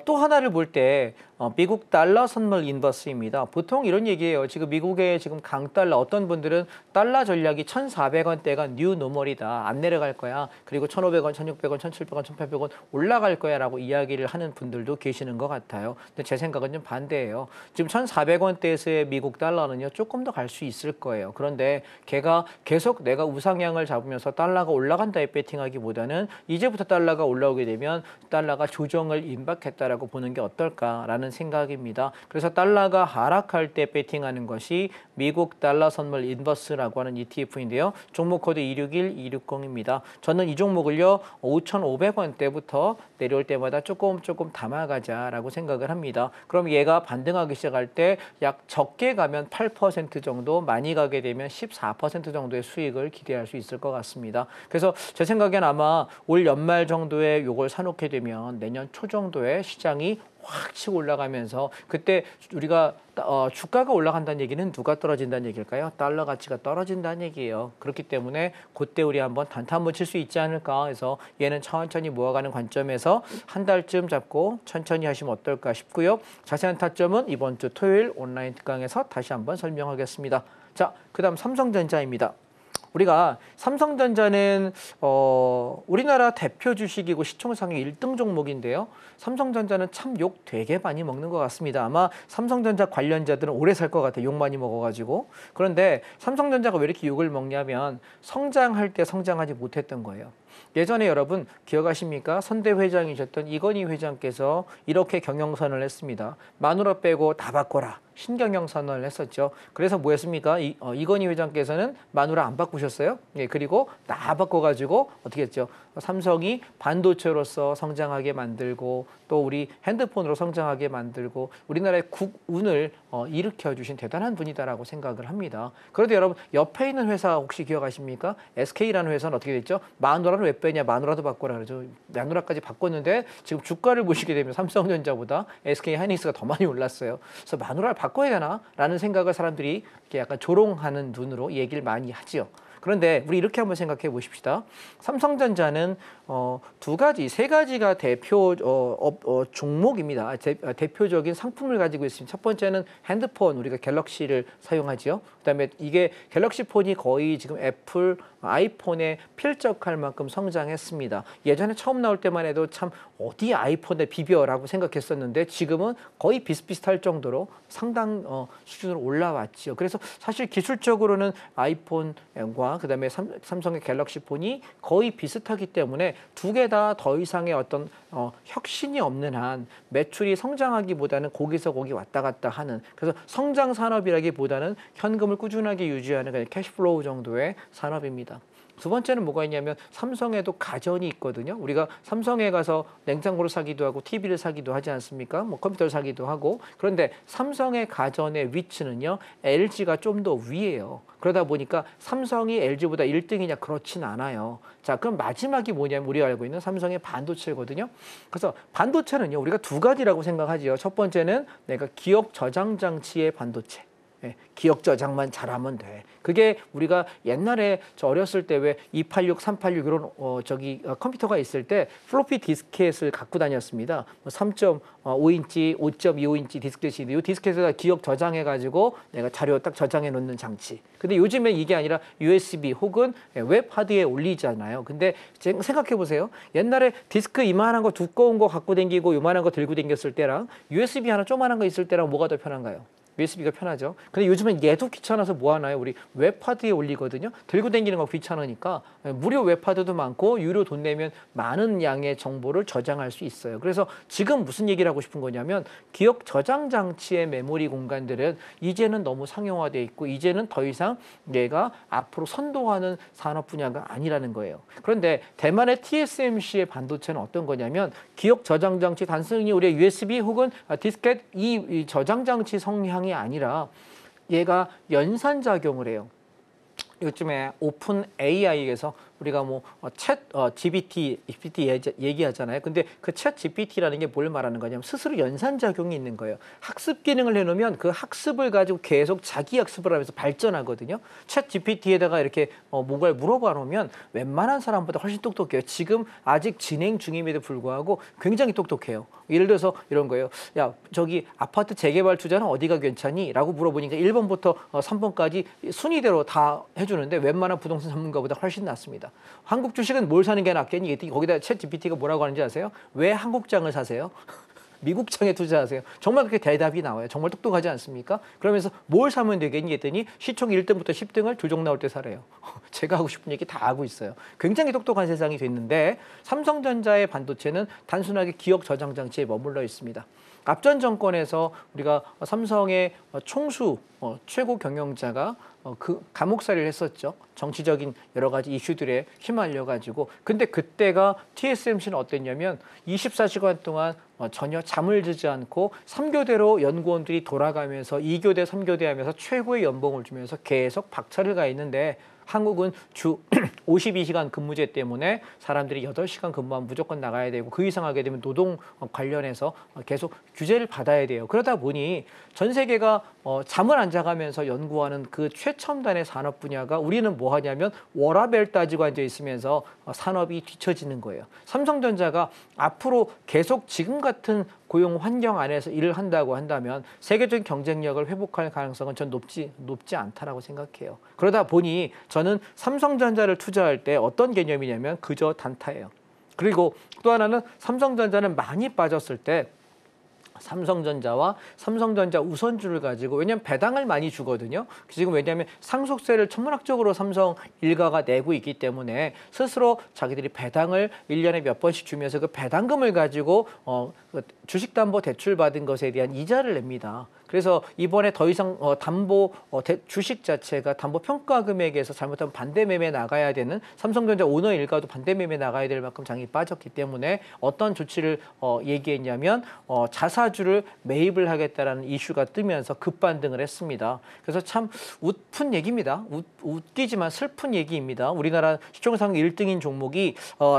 또 하나를 볼 때 미국 달러 선물 인버스입니다. 보통 이런 얘기예요. 지금 미국의 지금 강달러, 어떤 분들은 달러 전략이 1,400원대가 뉴 노멀이다. 안 내려갈 거야. 그리고 1,500원, 1,600원, 1,700원, 1,800원 올라갈 거야 라고 이야기를 하는 분들도 계시는 것 같아요. 근데 제 생각은 좀 반대예요. 지금 1,400원대에서의 미국 달러는요, 조금 더 갈 수 있을 거예요. 그런데 걔가 계속 내가 우상향을 잡으면서 달러가 올라간다에 배팅하기보다는 이제부터 달러가 올라오게 되면 달러가 조정을 임박했다라고 보는 게 어떨까라는 생각입니다. 그래서 달러가 하락할 때 배팅하는 것이 미국 달러 선물 인버스라고 하는 ETF인데요. 종목 코드 261260입니다. 저는 이 종목을요 5,500원대부터 내려올 때마다 조금 담아가자라고 생각을 합니다. 그럼 얘가 반등하기 시작할 때 약 적게 가면 8% 정도, 많이 가게 되면 14% 정도의 수익을 기대할 수 있을 것 같습니다. 그래서 제 생각엔 아마 올 연말 정도에 요걸 사놓게 되면 내년 초 정도에 시장이 확 치고 올라가면서 그때 우리가 주가가 올라간다는 얘기는 누가 떨어진다는 얘기일까요? 달러 가치가 떨어진다는 얘기예요. 그렇기 때문에 그때 우리 한번 단타 한번 칠 수 있지 않을까 해서 얘는 천천히 모아가는 관점에서 한 달쯤 잡고 천천히 하시면 어떨까 싶고요. 자세한 타점은 이번 주 토요일 온라인 특강에서 다시 한번 설명하겠습니다. 자, 그다음 삼성전자입니다. 우리가 삼성전자는 우리나라 대표 주식이고 시총상의 1등 종목인데요. 삼성전자는 참 욕 되게 많이 먹는 것 같습니다. 아마 삼성전자 관련자들은 오래 살 것 같아요. 욕 많이 먹어가지고. 그런데 삼성전자가 왜 이렇게 욕을 먹냐면 성장할 때 성장하지 못했던 거예요. 예전에 여러분 기억하십니까? 선대 회장이셨던 이건희 회장께서 이렇게 경영선을 했습니다. 마누라 빼고 다 바꿔라. 신경영 선언을 했었죠. 그래서 뭐 했습니까? 이건희 회장께서는 마누라 안 바꾸셨어요. 예, 그리고 다 바꿔가지고 어떻게 했죠? 삼성이 반도체로서 성장하게 만들고 또 우리 핸드폰으로 성장하게 만들고 우리나라의 국운을 일으켜주신 대단한 분이다라고 생각을 합니다. 그런데 여러분 옆에 있는 회사 혹시 기억하십니까? SK라는 회사는 어떻게 됐죠? 마누라를 왜 빼냐? 마누라도 바꿔라 그러죠. 마누라까지 바꿨는데 지금 주가를 보시게 되면 삼성전자보다 SK 하이닉스가 더 많이 올랐어요. 그래서 마누라를 바꿔야 되나? 라는 생각을 사람들이 이렇게 약간 조롱하는 눈으로 얘기를 많이 하지요. 그런데 우리 이렇게 한번 생각해 보십시다. 삼성전자는 세 가지가 대표 종목입니다. 대표적인 상품을 가지고 있습니다. 첫 번째는 핸드폰, 우리가 갤럭시를 사용하죠. 그다음에 이게 갤럭시 폰이 거의 지금 애플 아이폰에 필적할 만큼 성장했습니다. 예전에 처음 나올 때만 해도 참 어디 아이폰에 비벼라고 생각했었는데 지금은 거의 비슷비슷할 정도로 상당 수준으로 올라왔죠. 그래서 사실 기술적으로는 아이폰과 그다음에 삼성의 갤럭시 폰이 거의 비슷하기 때문에 두 개 다 더 이상의 어떤 혁신이 없는 한 매출이 성장하기보다는 거기서 거기 왔다 갔다 하는, 그래서 성장 산업이라기보다는 현금을 꾸준하게 유지하는 그냥 캐시플로우 정도의 산업입니다. 두 번째는 뭐가 있냐면 삼성에도 가전이 있거든요. 우리가 삼성에 가서 냉장고를 사기도 하고 TV를 사기도 하지 않습니까? 뭐 컴퓨터를 사기도 하고. 그런데 삼성의 가전의 위치는요, LG가 좀 더 위에요. 그러다 보니까 삼성이 LG보다 1등이냐? 그렇진 않아요. 자, 그럼 마지막이 뭐냐면 우리가 알고 있는 삼성의 반도체거든요. 그래서 반도체는요, 우리가 두 가지라고 생각하지요. 첫 번째는 내가 기억 저장 장치의 반도체. 예, 기억 저장만 잘하면 돼. 그게 우리가 옛날에 저 어렸을 때 왜 286, 386 이런 컴퓨터가 있을 때 플로피 디스켓을 갖고 다녔습니다. 3.5인치, 5.25인치 디스켓인데 이 디스켓에다 기억 저장해가지고 내가 자료 딱 저장해 놓는 장치. 근데 요즘엔 이게 아니라 USB 혹은 웹 하드에 올리잖아요. 근데 생각해 보세요. 옛날에 디스크 이만한 거 두꺼운 거 갖고 다니고 요만한 거 들고 다녔을 때랑 USB 하나 조만한 거 있을 때랑 뭐가 더 편한가요? USB가 편하죠. 근데 요즘엔 얘도 귀찮아서 뭐 하나요? 우리 웹하드에 올리거든요. 들고 다니는 거 귀찮으니까 무료 웹하드도 많고 유료 돈 내면 많은 양의 정보를 저장할 수 있어요. 그래서 지금 무슨 얘기를 하고 싶은 거냐면 기억 저장 장치의 메모리 공간들은 이제는 너무 상용화돼 있고 이제는 더 이상 얘가 앞으로 선도하는 산업 분야가 아니라는 거예요. 그런데 대만의 TSMC의 반도체는 어떤 거냐면 기억 저장 장치 단순히 우리의 USB 혹은 디스켓 이 저장 장치 성향이 아니라 얘가 연산 작용을 해요. 요즘에 오픈 AI에서 우리가 뭐 GPT 얘기하잖아요. 근데 그 챗 GPT라는 게 뭘 말하는 거냐면 스스로 연산작용이 있는 거예요. 학습 기능을 해놓으면 그 학습을 가지고 계속 자기 학습을 하면서 발전하거든요. 챗 GPT에다가 이렇게 뭔가를 물어봐 놓으면 웬만한 사람보다 훨씬 똑똑해요. 지금 아직 진행 중임에도 불구하고 굉장히 똑똑해요. 예를 들어서 이런 거예요. 야, 저기 아파트 재개발 투자는 어디가 괜찮니? 라고 물어보니까 1번부터 3번까지 순위대로 다 해주는데 웬만한 부동산 전문가보다 훨씬 낫습니다. 한국 주식은 뭘 사는 게 낫겠니? 거기다 챗 GPT가 뭐라고 하는지 아세요? 왜 한국장을 사세요? 미국장에 투자하세요. 정말 그렇게 대답이 나와요. 정말 똑똑하지 않습니까? 그러면서 뭘 사면 되겠니? 했더니 시총 1등부터 10등을 두종 나올 때 사래요. 제가 하고 싶은 얘기 다 하고 있어요. 굉장히 똑똑한 세상이 됐는데 삼성전자의 반도체는 단순하게 기억 저장 장치에 머물러 있습니다. 앞전 정권에서 우리가 삼성의 총수 최고 경영자가 그 감옥살이를 했었죠. 정치적인 여러 가지 이슈들에 휘말려가지고. 근데 그때가 TSMC는 어땠냐면 24시간 동안 전혀 잠을 자지 않고 3교대로 연구원들이 돌아가면서 2교대, 3교대 하면서 최고의 연봉을 주면서 계속 박차를 가 있는데 한국은 주 52시간 근무제 때문에 사람들이 8시간 근무하면 무조건 나가야 되고 그 이상 하게 되면 노동 관련해서 계속 규제를 받아야 돼요. 그러다 보니 전 세계가 잠을 안 자가면서 연구하는 그 최첨단의 산업 분야가 우리는 뭐 하냐면 워라밸 따지고 앉아 있으면서 산업이 뒤처지는 거예요. 삼성전자가 앞으로 계속 지금 같은 고용 환경 안에서 일을 한다고 한다면 세계적인 경쟁력을 회복할 가능성은 전 높지 않다라고 생각해요. 그러다 보니 저는 삼성전자를 투자할 때 어떤 개념이냐면 그저 단타예요. 그리고 또 하나는 삼성전자는 많이 빠졌을 때 삼성전자와 삼성전자 우선주를 가지고 왜냐하면 배당을 많이 주거든요. 지금 왜냐하면 상속세를 천문학적으로 삼성 일가가 내고 있기 때문에 스스로 자기들이 배당을 1년에 몇 번씩 주면서 그 배당금을 가지고 주식담보대출 받은 것에 대한 이자를 냅니다. 그래서 이번에 더 이상 주식 자체가 담보평가 금액에서 잘못하면 반대매매 나가야 되는 삼성전자 오너 일가도 반대매매 나가야 될 만큼 장이 빠졌기 때문에 어떤 조치를 얘기했냐면 자사주를 매입을 하겠다라는 이슈가 뜨면서 급반등을 했습니다. 그래서 참 웃픈 얘기입니다. 웃기지만 슬픈 얘기입니다. 우리나라 시총상 1등인 종목이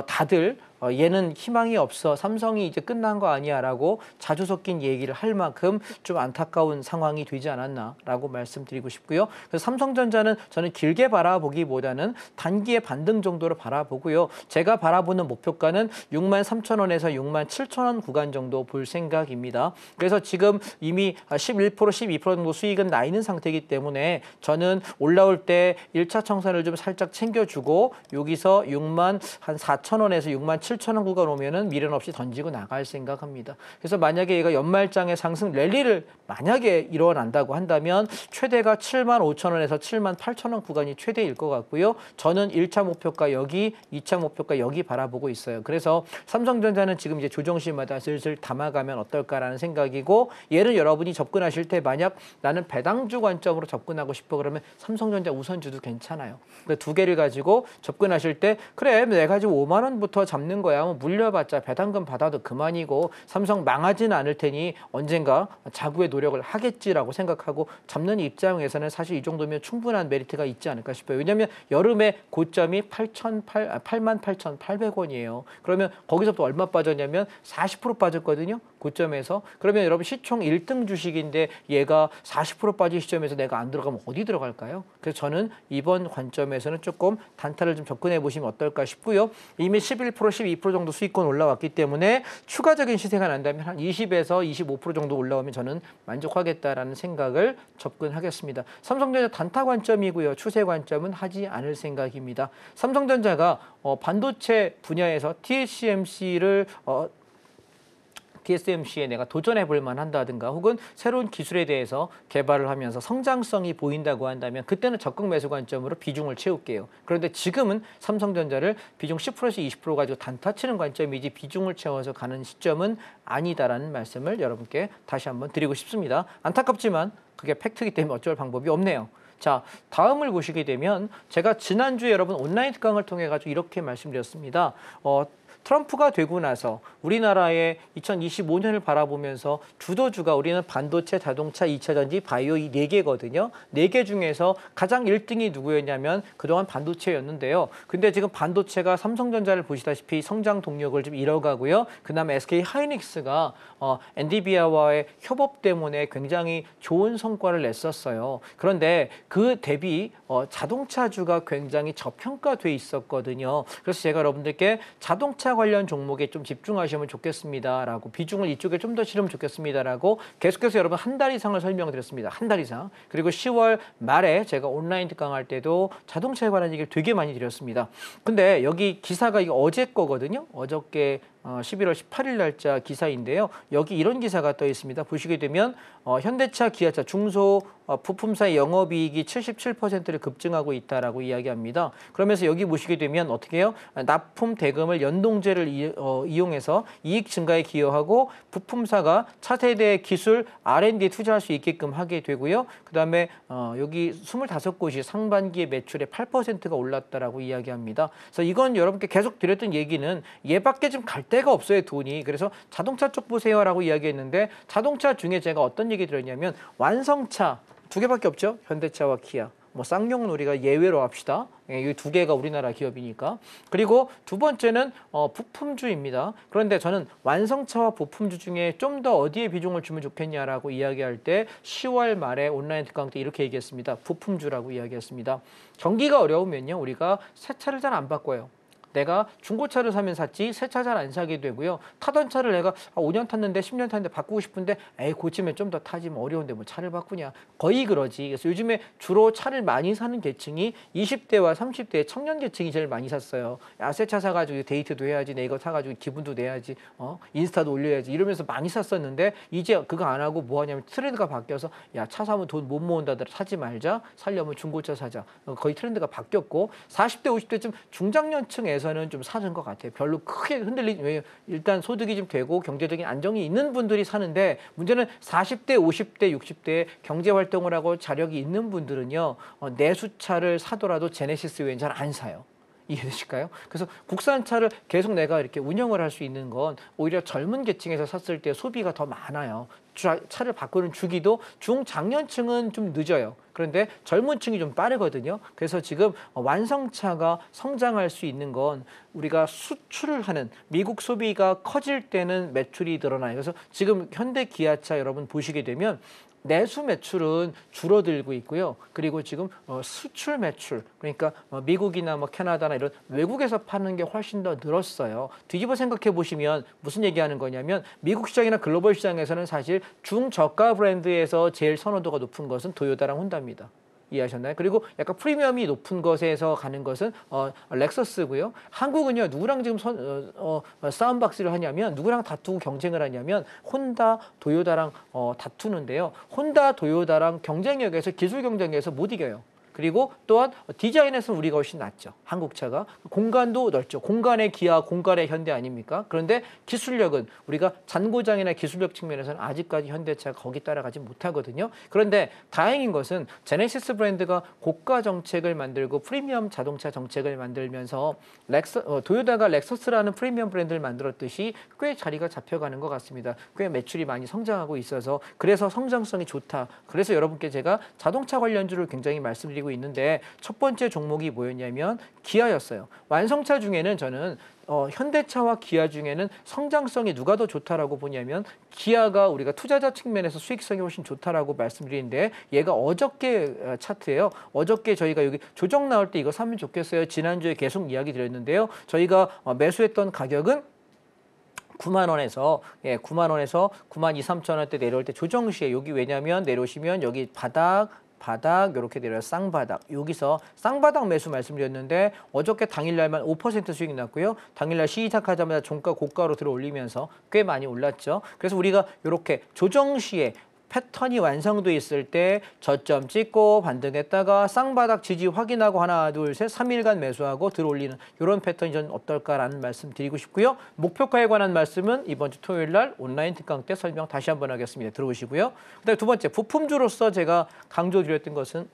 다들 얘는 희망이 없어. 삼성이 이제 끝난 거 아니야 라고 자주 섞인 얘기를 할 만큼 좀 안타까운 상황이 되지 않았나라고 말씀드리고 싶고요. 그래서 삼성전자는 저는 길게 바라보기보다는 단기의 반등 정도로 바라보고요. 제가 바라보는 목표가는 63,000원에서 67,000원 구간 정도 볼 생각입니다. 그래서 지금 이미 11%, 12% 정도 수익은 나 있는 상태이기 때문에 저는 올라올 때 1차 청산을 좀 살짝 챙겨주고 여기서 64,000원에서 67,000원 구간 오면은 미련 없이 던지고 나갈 생각합니다. 그래서 만약에 얘가 연말장에 상승 랠리를 만약에 일어난다고 한다면 최대가 75,000원에서 78,000원 구간이 최대일 것 같고요. 저는 1차 목표가 여기, 2차 목표가 여기 바라보고 있어요. 그래서 삼성전자는 지금 이제 조정시마다 슬슬 담아가면 어떨까라는 생각이고 얘는 여러분이 접근하실 때 만약 나는 배당주 관점으로 접근하고 싶어 그러면 삼성전자 우선주도 괜찮아요. 그 두 개를 가지고 접근하실 때 그래 내가 지금 5만 원부터 잡는 거야. 뭐 물려봤자 배당금 받아도 그만이고 삼성 망하지는 않을 테니 언젠가 자구의 노력을 하겠지라고 생각하고 잡는 입장에서는 사실 이 정도면 충분한 메리트가 있지 않을까 싶어요. 왜냐하면 여름에 고점이 88,800원이에요. 그러면 거기서부터 얼마 빠졌냐면 40% 빠졌거든요. 고점에서. 그러면 여러분 시총 1등 주식인데 얘가 40% 빠진 시점에서 내가 안 들어가면 어디 들어갈까요? 그래서 저는 이번 관점에서는 조금 단타를 좀 접근해 보시면 어떨까 싶고요. 이미 11%, 12% 정도 수익권 올라왔기 때문에 추가적인 시세가 난다면 한 20에서 25% 정도 올라오면 저는 만족하겠다라는 생각을 접근하겠습니다. 삼성전자 단타 관점이고요. 추세 관점은 하지 않을 생각입니다. 삼성전자가 반도체 분야에서 TSMC를 TSMC에 내가 도전해 볼 만한다든가 혹은 새로운 기술에 대해서 개발을 하면서 성장성이 보인다고 한다면 그때는 적극 매수 관점으로 비중을 채울게요. 그런데 지금은 삼성전자를 비중 10%에서 20% 가지고 단타 치는 관점이지 비중을 채워서 가는 시점은 아니다라는 말씀을 여러분께 다시 한번 드리고 싶습니다. 안타깝지만 그게 팩트이기 때문에 어쩔 방법이 없네요. 자, 다음을 보시게 되면 제가 지난주에 여러분 온라인 특강을 통해 가지고 이렇게 말씀드렸습니다. 트럼프가 되고 나서 우리나라의 2025년을 바라보면서 주도주가 우리는 반도체, 자동차, 2차 전지, 바이오 이 4개거든요. 4개 중에서 가장 1등이 누구였냐면 그동안 반도체였는데요. 근데 지금 반도체가 삼성전자를 보시다시피 성장 동력을 좀 잃어가고요. 그다음에 SK 하이닉스가 엔비디아와의 협업 때문에 굉장히 좋은 성과를 냈었어요. 그런데 그 대비 자동차주가 굉장히 저평가돼 있었거든요. 그래서 제가 여러분들께 자동차 관련 종목에 좀 집중하시면 좋겠습니다라고 비중을 이쪽에 좀 더 실으면 좋겠습니다라고 계속해서 여러분 한 달 이상을 설명을 드렸습니다. 한 달 이상. 그리고 10월 말에 제가 온라인 특강할 때도 자동차에 관한 얘기를 되게 많이 드렸습니다. 근데 여기 기사가 이거 어제 거거든요. 어저께 11월 18일 날짜 기사인데요. 여기 이런 기사가 떠 있습니다. 보시게 되면 현대차, 기아차, 중소 부품사의 영업이익이 77%를 급증하고 있다라고 이야기합니다. 그러면서 여기 보시게 되면 어떻게 해요? 납품 대금을 연동제를 이용해서 이익 증가에 기여하고 부품사가 차세대 기술 R&D에 투자할 수 있게끔 하게 되고요. 그다음에 여기 25곳이 상반기에 매출의 8%가 올랐다라고 이야기합니다. 그래서 이건 여러분께 계속 드렸던 얘기는 얘밖에 좀 갈 데가 없어요, 돈이. 그래서 자동차 쪽 보세요라고 이야기했는데 자동차 중에 제가 어떤 얘기 드렸냐면 완성차 2개밖에 없죠. 현대차와 기아. 뭐 쌍용놀이가 예외로 합시다. 이 2개가 우리나라 기업이니까. 그리고 두 번째는 부품주입니다. 그런데 저는 완성차와 부품주 중에 좀 더 어디에 비중을 주면 좋겠냐라고 이야기할 때 10월 말에 온라인 특강 때 이렇게 얘기했습니다. 부품주라고 이야기했습니다. 경기가 어려우면요. 우리가 새 차를 잘 안 바꿔요. 내가 중고차를 사면 샀지 새 차 잘 안 사게 되고요. 타던 차를 내가 5년 탔는데 10년 탔는데 바꾸고 싶은데 에이 고치면 좀 더 타지 뭐 어려운데 뭐 차를 바꾸냐. 거의 그러지. 그래서 요즘에 주로 차를 많이 사는 계층이 20대와 30대 청년 계층이 제일 많이 샀어요. 야, 새 차 사가지고 데이트도 해야지. 내 이거 사가지고 기분도 내야지. 인스타도 올려야지. 이러면서 많이 샀었는데 이제 그거 안 하고 뭐 하냐면 트렌드가 바뀌어서 야, 차 사면 돈 못 모은다더라. 사지 말자. 살려면 중고차 사자. 거의 트렌드가 바뀌었고 40대 50대쯤 중장년층에서 에서는 좀 사는 것 같아요. 별로 크게 흔들리지. 왜요? 일단 소득이 좀 되고 경제적인 안정이 있는 분들이 사는데 문제는 40대, 50대, 60대에 경제 활동을 하고 자력이 있는 분들은요. 내수차를 사더라도 제네시스 외엔 잘 안 사요. 이해되실까요? 그래서 국산차를 계속 내가 이렇게 운영을 할 수 있는 건 오히려 젊은 계층에서 샀을 때 소비가 더 많아요. 차를 바꾸는 주기도 중장년층은 좀 늦어요. 그런데 젊은 층이 좀 빠르거든요. 그래서 지금 완성차가 성장할 수 있는 건 우리가 수출을 하는 미국 소비가 커질 때는 매출이 늘어나요. 그래서 지금 현대 기아차 여러분 보시게 되면 내수 매출은 줄어들고 있고요. 그리고 지금 수출 매출, 그러니까 미국이나 뭐 캐나다나 이런 외국에서 파는 게 훨씬 더 늘었어요. 뒤집어 생각해 보시면 무슨 얘기하는 거냐면 미국 시장이나 글로벌 시장에서는 사실 중저가 브랜드에서 제일 선호도가 높은 것은 도요타랑 혼다입니다. 이해하셨나요? 그리고 약간 프리미엄이 높은 것에서 가는 것은 렉서스고요. 한국은요 누구랑 지금 싸움박스를 하냐면 누구랑 다투고 경쟁을 하냐면 혼다, 도요타랑 다투는데요. 혼다, 도요타랑 경쟁력에서 기술 경쟁에서 못 이겨요. 그리고 또한 디자인에서는 우리가 훨씬 낫죠. 한국차가. 공간도 넓죠. 공간의 기아, 공간의 현대 아닙니까? 그런데 기술력은 우리가 잔고장이나 기술력 측면에서는 아직까지 현대차가 거기 따라가지 못하거든요. 그런데 다행인 것은 제네시스 브랜드가 고가 정책을 만들고 프리미엄 자동차 정책을 만들면서 도요타가 렉서스라는 프리미엄 브랜드를 만들었듯이 꽤 자리가 잡혀가는 것 같습니다. 꽤 매출이 많이 성장하고 있어서 그래서 성장성이 좋다. 그래서 여러분께 제가 자동차 관련주를 굉장히 말씀드리고 있는데 첫 번째 종목이 뭐였냐면 기아였어요. 완성차 중에는 저는 현대차와 기아 중에는 성장성이 누가 더 좋다라고 보냐면 기아가 우리가 투자자 측면에서 수익성이 훨씬 좋다라고 말씀드리는데 얘가 어저께 차트예요. 어저께 저희가 여기 조정 나올 때 이거 사면 좋겠어요. 지난주에 계속 이야기 드렸는데요. 저희가 매수했던 가격은 9만 원에서 9만 2, 3천 원대 내려올 때 조정 시에 여기 왜냐면 내려오시면 여기 바닥 바닥 이렇게 내려요. 쌍바닥. 여기서 쌍바닥 매수 말씀드렸는데 어저께 당일날만 5% 수익 났고요. 당일날 시작하자마자 종가 고가로 들어올리면서 꽤 많이 올랐죠. 그래서 우리가 이렇게 조정 시에 패턴이 완성돼 있을 때 저점 찍고 반등했다가 쌍바닥 지지 확인하고 하나, 둘, 셋, 3일간 매수하고 들어올리는 이런 패턴이 전 어떨까라는 말씀 드리고 싶고요. 목표가에 관한 말씀은 이번 주 토요일 날 온라인 특강 때 설명 다시 한번 하겠습니다. 들어오시고요. 그다음에 두 번째, 부품주로서 제가 강조드렸던 것은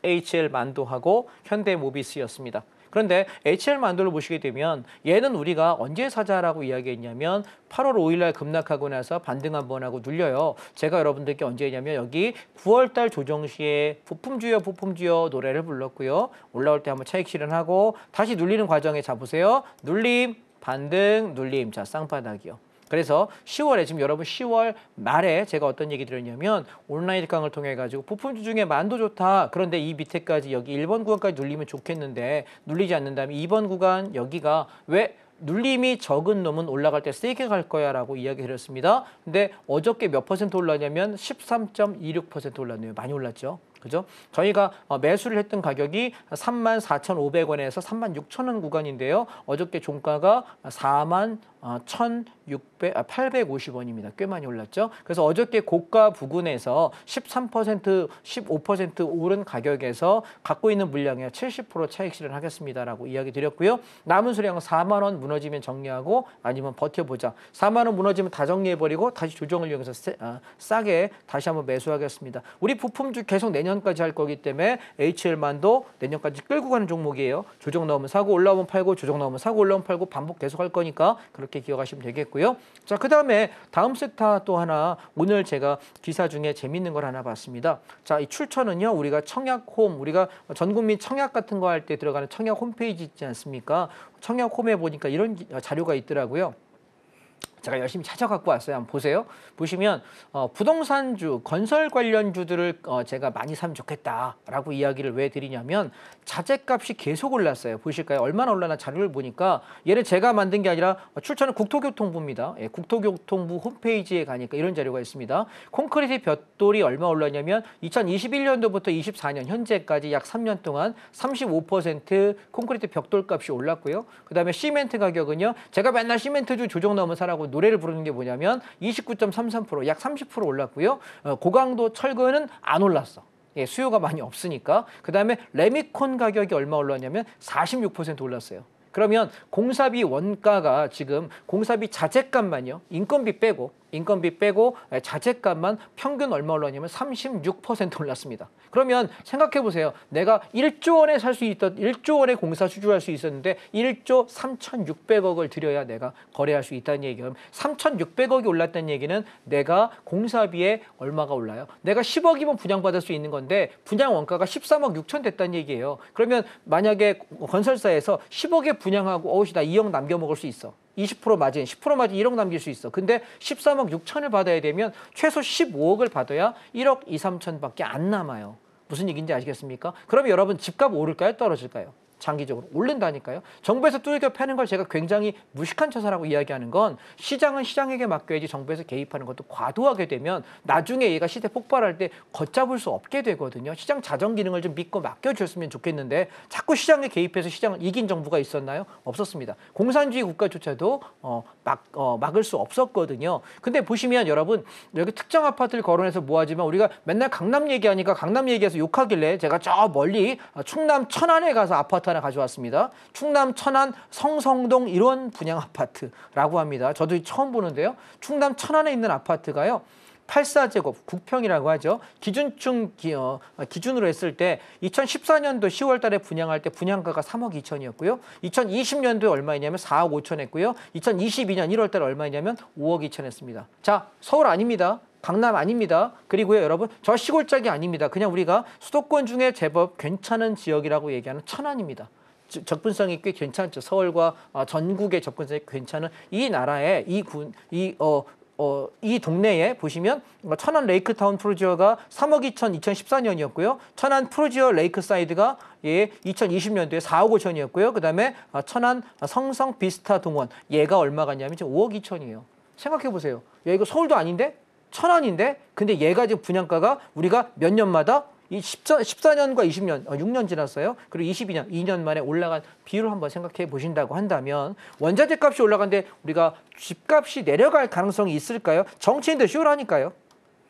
HL 만도하고 현대모비스였습니다. 그런데 HL 만도를 보시게 되면 얘는 우리가 언제 사자라고 이야기했냐면 8월 5일 날 급락하고 나서 반등 한번 하고 눌려요. 제가 여러분들께 언제 했냐면 여기 9월 달 조정 시에 부품주요 노래를 불렀고요. 올라올 때 한번 차익 실현하고 다시 눌리는 과정에 잡으세요. 눌림, 반등, 눌림. 자, 쌍바닥이요. 그래서 10월에 지금 여러분 10월 말에 제가 어떤 얘기 드렸냐면 온라인 강을 통해 가지고 부품주 중에 만도 좋다. 그런데 이 밑에까지 여기 1번 구간까지 눌리면 좋겠는데 눌리지 않는다면 2번 구간 여기가 왜 눌림이 적은 놈은 올라갈 때 세게 갈 거야 라고 이야기 드렸습니다. 근데 어저께 몇 퍼센트 올랐냐면 13.26% 올랐네요. 많이 올랐죠. 그죠? 저희가 매수를 했던 가격이 34,500원에서 36,000원 구간인데요. 어저께 종가가 41,850원입니다. 꽤 많이 올랐죠. 그래서 어저께 고가 부근에서 13%, 15% 오른 가격에서 갖고 있는 물량의 70% 차익 실현하겠습니다라고 이야기 드렸고요. 남은 수량은 4만 원 무너지면 정리하고 아니면 버텨보자. 4만 원 무너지면 다 정리해버리고 다시 조정을 이용해서 싸게 다시 한번 매수하겠습니다. 우리 부품주 계속 내년까지 할 거기 때문에 HL만도 내년까지 끌고 가는 종목이에요. 조정 나오면 사고 올라오면 팔고 조정 나오면 사고 올라오면 팔고 반복 계속 할 거니까 그렇게 기억하시면 되겠고요. 자, 그다음에 다음 섹터 또 하나 오늘 제가 기사 중에 재밌는 걸 하나 봤습니다. 자, 이 출처는요. 우리가 청약홈, 우리가 전국민 청약 같은 거 할 때 들어가는 청약 홈페이지 있지 않습니까? 청약홈에 보니까 이런 자료가 있더라고요. 제가 열심히 찾아갖고 왔어요. 한번 보세요. 보시면 부동산주, 건설 관련주들을 제가 많이 사면 좋겠다라고 이야기를 왜 드리냐면 자재값이 계속 올랐어요. 보실까요? 얼마나 올라나 자료를 보니까 얘는 제가 만든 게 아니라 출처는 국토교통부입니다. 예, 국토교통부 홈페이지에 가니까 이런 자료가 있습니다. 콘크리트 벽돌이 얼마 올랐냐면 2021년도부터 24년 현재까지 약 3년 동안 35% 콘크리트 벽돌 값이 올랐고요. 그다음에 시멘트 가격은요. 제가 맨날 시멘트주 조정 나오면 사라고 노래를 부르는 게 뭐냐면 29.33%, 약 30% 올랐고요. 고강도 철근은 안 올랐어. 예, 수요가 많이 없으니까. 그다음에 레미콘 가격이 얼마 올랐냐면 46% 올랐어요. 그러면 공사비 원가가 지금 공사비 자재값만요. 인건비 빼고 자재값만 평균 얼마 올랐냐면 36% 올랐습니다. 그러면 생각해 보세요. 내가 1조 원에 살 수 있던 1조 원의 공사 수주할 수 있었는데 1조 3,600억을 들여야 내가 거래할 수 있다는 얘기예요. 3,600억이 올랐다는 얘기는 내가 공사비에 얼마가 올라요? 내가 10억이면 분양받을 수 있는 건데 분양 원가가 13억 6천 됐다는 얘기예요. 그러면 만약에 건설사에서 10억에 분양하고 어우씨 나 2억 남겨 먹을 수 있어. 20% 마진, 10% 마진 1억 남길 수 있어. 근데 13억 6천을 받아야 되면 최소 15억을 받아야 1억 2, 3천밖에 안 남아요. 무슨 얘기인지 아시겠습니까? 그러면 여러분 집값 오를까요? 떨어질까요? 장기적으로 오른다니까요. 정부에서 뚜들겨 패는 걸 제가 굉장히 무식한 처사라고 이야기하는 건 시장은 시장에게 맡겨야지 정부에서 개입하는 것도 과도하게 되면 나중에 얘가 시대 폭발할 때 걷잡을 수 없게 되거든요. 시장 자정 기능을 좀 믿고 맡겨주셨으면 좋겠는데 자꾸 시장에 개입해서 시장을 이긴 정부가 있었나요? 없었습니다. 공산주의 국가조차도 막을 수 없었거든요. 근데 보시면 여러분 여기 특정 아파트를 거론해서 뭐하지만 우리가 맨날 강남 얘기하니까 강남 얘기해서 욕하길래 제가 저 멀리 충남 천안에 가서 아파트 하나 가져왔습니다. 충남 천안 성성동 일원 분양 아파트라고 합니다. 저도 처음 보는데요. 충남 천안에 있는 아파트가요. 84제곱, 국평이라고 하죠. 기준으로 했을 때 2014년도 10월 달에 분양할 때 분양가가 3억 2천이었고요. 2020년도에 얼마였냐면 4억 5천 했고요. 2022년 1월 달에 얼마였냐면 5억 2천 했습니다. 자, 서울 아닙니다. 강남 아닙니다. 그리고요, 여러분, 저 시골짝이 아닙니다. 그냥 우리가 수도권 중에 제법 괜찮은 지역이라고 얘기하는 천안입니다. 접근성이 꽤 괜찮죠. 서울과 전국의 접근성이 괜찮은 이 나라의 이 동네에 보시면 천안 레이크타운 프로지어가 3억 2천 2014년이었고요. 천안 프로지어 레이크사이드가 2020년도에 4억 5천이었고요. 그다음에 천안 성성 비스타 동원 얘가 얼마 갔냐면 지금 5억 2천이에요. 생각해 보세요. 야, 이거 서울도 아닌데? 천안인데? 근데 얘가 지금 분양가가 우리가 몇 년마다 이 14년과 20년, 6년 지났어요. 그리고 22년, 2년 만에 올라간 비율을 한번 생각해 보신다고 한다면 원자재 값이 올라간데 우리가 집값이 내려갈 가능성이 있을까요? 정치인들 쇼라니까요.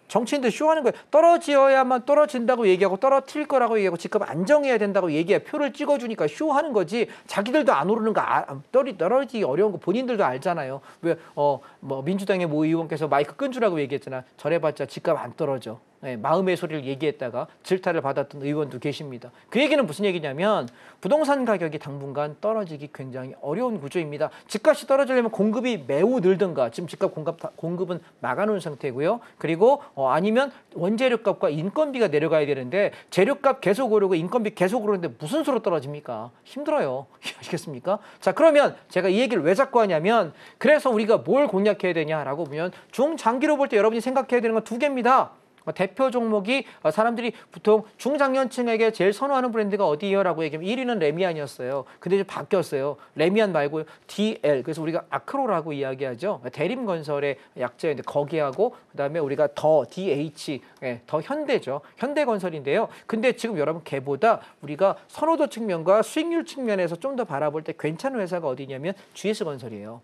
정치인들 쇼하는 거예요. 떨어져야만 떨어진다고 얘기하고 떨어뜨릴 거라고 얘기하고 집값 안정해야 된다고 얘기해 표를 찍어주니까 쇼하는 거지. 자기들도 안 오르는 거 떨어지기 어려운 거 본인들도 알잖아요. 왜 뭐 민주당의 모 의원께서 마이크 끈 주라고 얘기했잖아. 저래봤자 집값 안 떨어져. 네, 마음의 소리를 얘기했다가 질타를 받았던 의원도 계십니다. 그 얘기는 무슨 얘기냐면 부동산 가격이 당분간 떨어지기 굉장히 어려운 구조입니다. 집값이 떨어지려면 공급이 매우 늘든가 지금 집값 공급은 막아놓은 상태고요. 그리고 아니면 원재료값과 인건비가 내려가야 되는데 재료값 계속 오르고 인건비 계속 오르는데 무슨 수로 떨어집니까? 힘들어요. 아시겠습니까? 자, 그러면 제가 이 얘기를 왜 자꾸 하냐면 그래서 우리가 뭘 공략해야 되냐라고 보면 중장기로 볼 때 여러분이 생각해야 되는 건 두 개입니다. 대표 종목이 사람들이 보통 중장년층에게 제일 선호하는 브랜드가 어디예요? 라고 얘기하면 1위는 레미안이었어요. 근데 이제 바뀌었어요. 레미안 말고 DL. 그래서 우리가 아크로라고 이야기하죠. 대림건설의 약자인데 거기하고 그다음에 우리가 더 DH, 더 현대죠. 현대건설인데요. 근데 지금 여러분 걔보다 우리가 선호도 측면과 수익률 측면에서 좀 더 바라볼 때 괜찮은 회사가 어디냐면 GS건설이에요.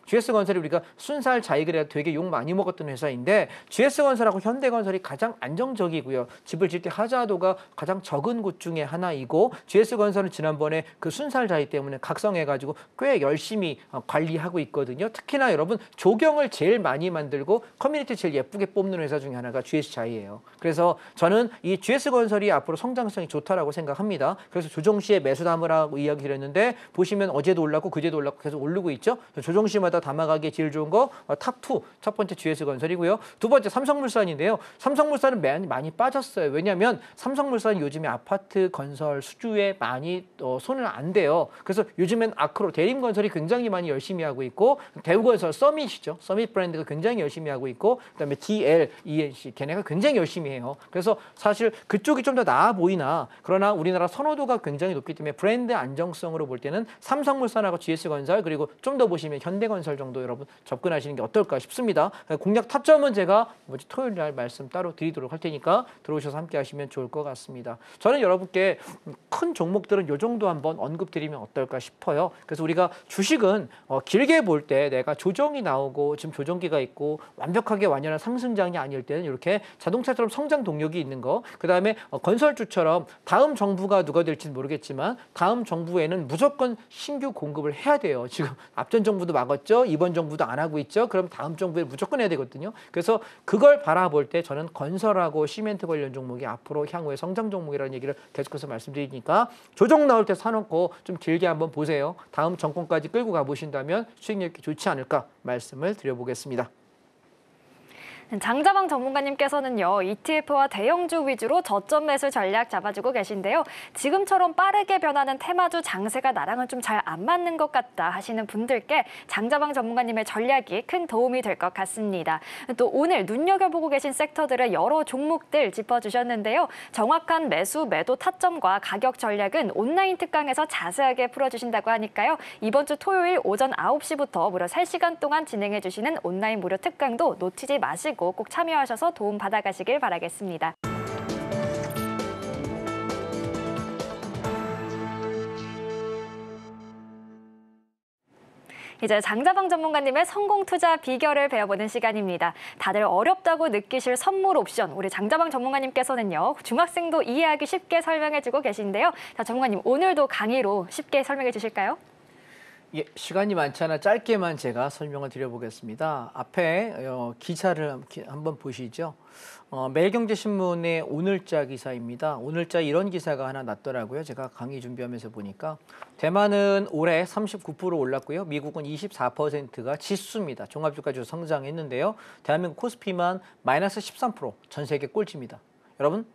GS건설이 우리가 순살 자이그레가 되게 욕 많이 먹었던 회사인데 GS건설하고 현대건설이 가장 안정적이고요. 집을 질 때 하자도가 가장 적은 곳 중에 하나이고 GS건설은 지난번에 그 순살 자이 때문에 각성해가지고 꽤 열심히 관리하고 있거든요. 특히나 여러분 조경을 제일 많이 만들고 커뮤니티 제일 예쁘게 뽑는 회사 중에 하나가 GS자이예요. 그래서 저는 이 GS건설이 앞으로 성장성이 좋다라고 생각합니다. 그래서 조정시에 매수 담으라고 이야기 드렸는데 보시면 어제도 올랐고 그제도 올랐고 계속 오르고 있죠. 조정시마다 담아가기에 제일 좋은 거 탑2 첫 번째 GS건설이고요. 두 번째 삼성물산인데요. 삼성물산은 많이 빠졌어요. 왜냐하면 삼성물산이 요즘에 아파트 건설 수주에 많이 손을 안 대요. 그래서 요즘엔 아크로 대림건설이 굉장히 많이 열심히 하고 있고 대우건설 서밋이죠. 서밋 브랜드가 굉장히 열심히 하고 있고 그다음에 DL, ENC 걔네가 굉장히 열심히 해요. 그래서 사실 그쪽이 좀 더 나아 보이나 그러나 우리나라 선호도가 굉장히 높기 때문에 브랜드 안정성으로 볼 때는 삼성물산하고 GS건설 그리고 좀 더 보시면 현대건설 정도 여러분 접근하시는 게 어떨까 싶습니다. 공략 타점은 제가 토요일 날 말씀 따로 드리도록 할 테니까 들어오셔서 함께 하시면 좋을 것 같습니다. 저는 여러분께 큰 종목들은 요 정도 한번 언급드리면 어떨까 싶어요. 그래서 우리가 주식은 길게 볼 때 내가 조정이 나오고 지금 조정기가 있고 완벽하게 완연한 상승장이 아닐 때는 이렇게 자동차처럼 성장 동력이 있는 거 그다음에 건설주처럼 다음 정부가 누가 될지는 모르겠지만 다음 정부에는 무조건 신규 공급을 해야 돼요. 지금 앞전 정부도 막았죠. 이번 정부도 안 하고 있죠. 그럼 다음 정부에 무조건 해야 되거든요. 그래서 그걸 바라볼 때 저는 건설하고 시멘트 관련 종목이 앞으로 향후에 성장 종목이라는 얘기를 계속해서 말씀드리니까 조정 나올 때 사놓고 좀 길게 한번 보세요. 다음 정권까지 끌고 가보신다면 수익력이 좋지 않을까 말씀을 드려보겠습니다. 장자방 전문가님께서는요. ETF와 대형주 위주로 저점 매수 전략 잡아주고 계신데요. 지금처럼 빠르게 변하는 테마주 장세가 나랑은 좀 잘 안 맞는 것 같다 하시는 분들께 장자방 전문가님의 전략이 큰 도움이 될 것 같습니다. 또 오늘 눈여겨보고 계신 섹터들의 여러 종목들 짚어주셨는데요. 정확한 매수, 매도 타점과 가격 전략은 온라인 특강에서 자세하게 풀어주신다고 하니까요. 이번 주 토요일 오전 9시부터 무려 3시간 동안 진행해주시는 온라인 무료 특강도 놓치지 마시고 꼭 참여하셔서 도움 받아가시길 바라겠습니다. 이제 장자방 전문가님의 성공 투자 비결을 배워보는 시간입니다. 다들 어렵다고 느끼실 선물 옵션, 우리 장자방 전문가님께서는요. 중학생도 이해하기 쉽게 설명해주고 계신데요. 자, 전문가님 오늘도 강의로 쉽게 설명해 주실까요? 예, 시간이 많지 않아 짧게만 제가 설명을 드려보겠습니다. 앞에 기사를 한번 보시죠. 매일경제신문의 오늘자 기사입니다. 오늘자 이런 기사가 하나 났더라고요. 제가 강의 준비하면서 보니까 대만은 올해 39% 올랐고요. 미국은 24%가 지수입니다. 종합주가지수 성장했는데요. 대한민국 코스피만 마이너스 13%, 전 세계 꼴찌입니다. 여러분,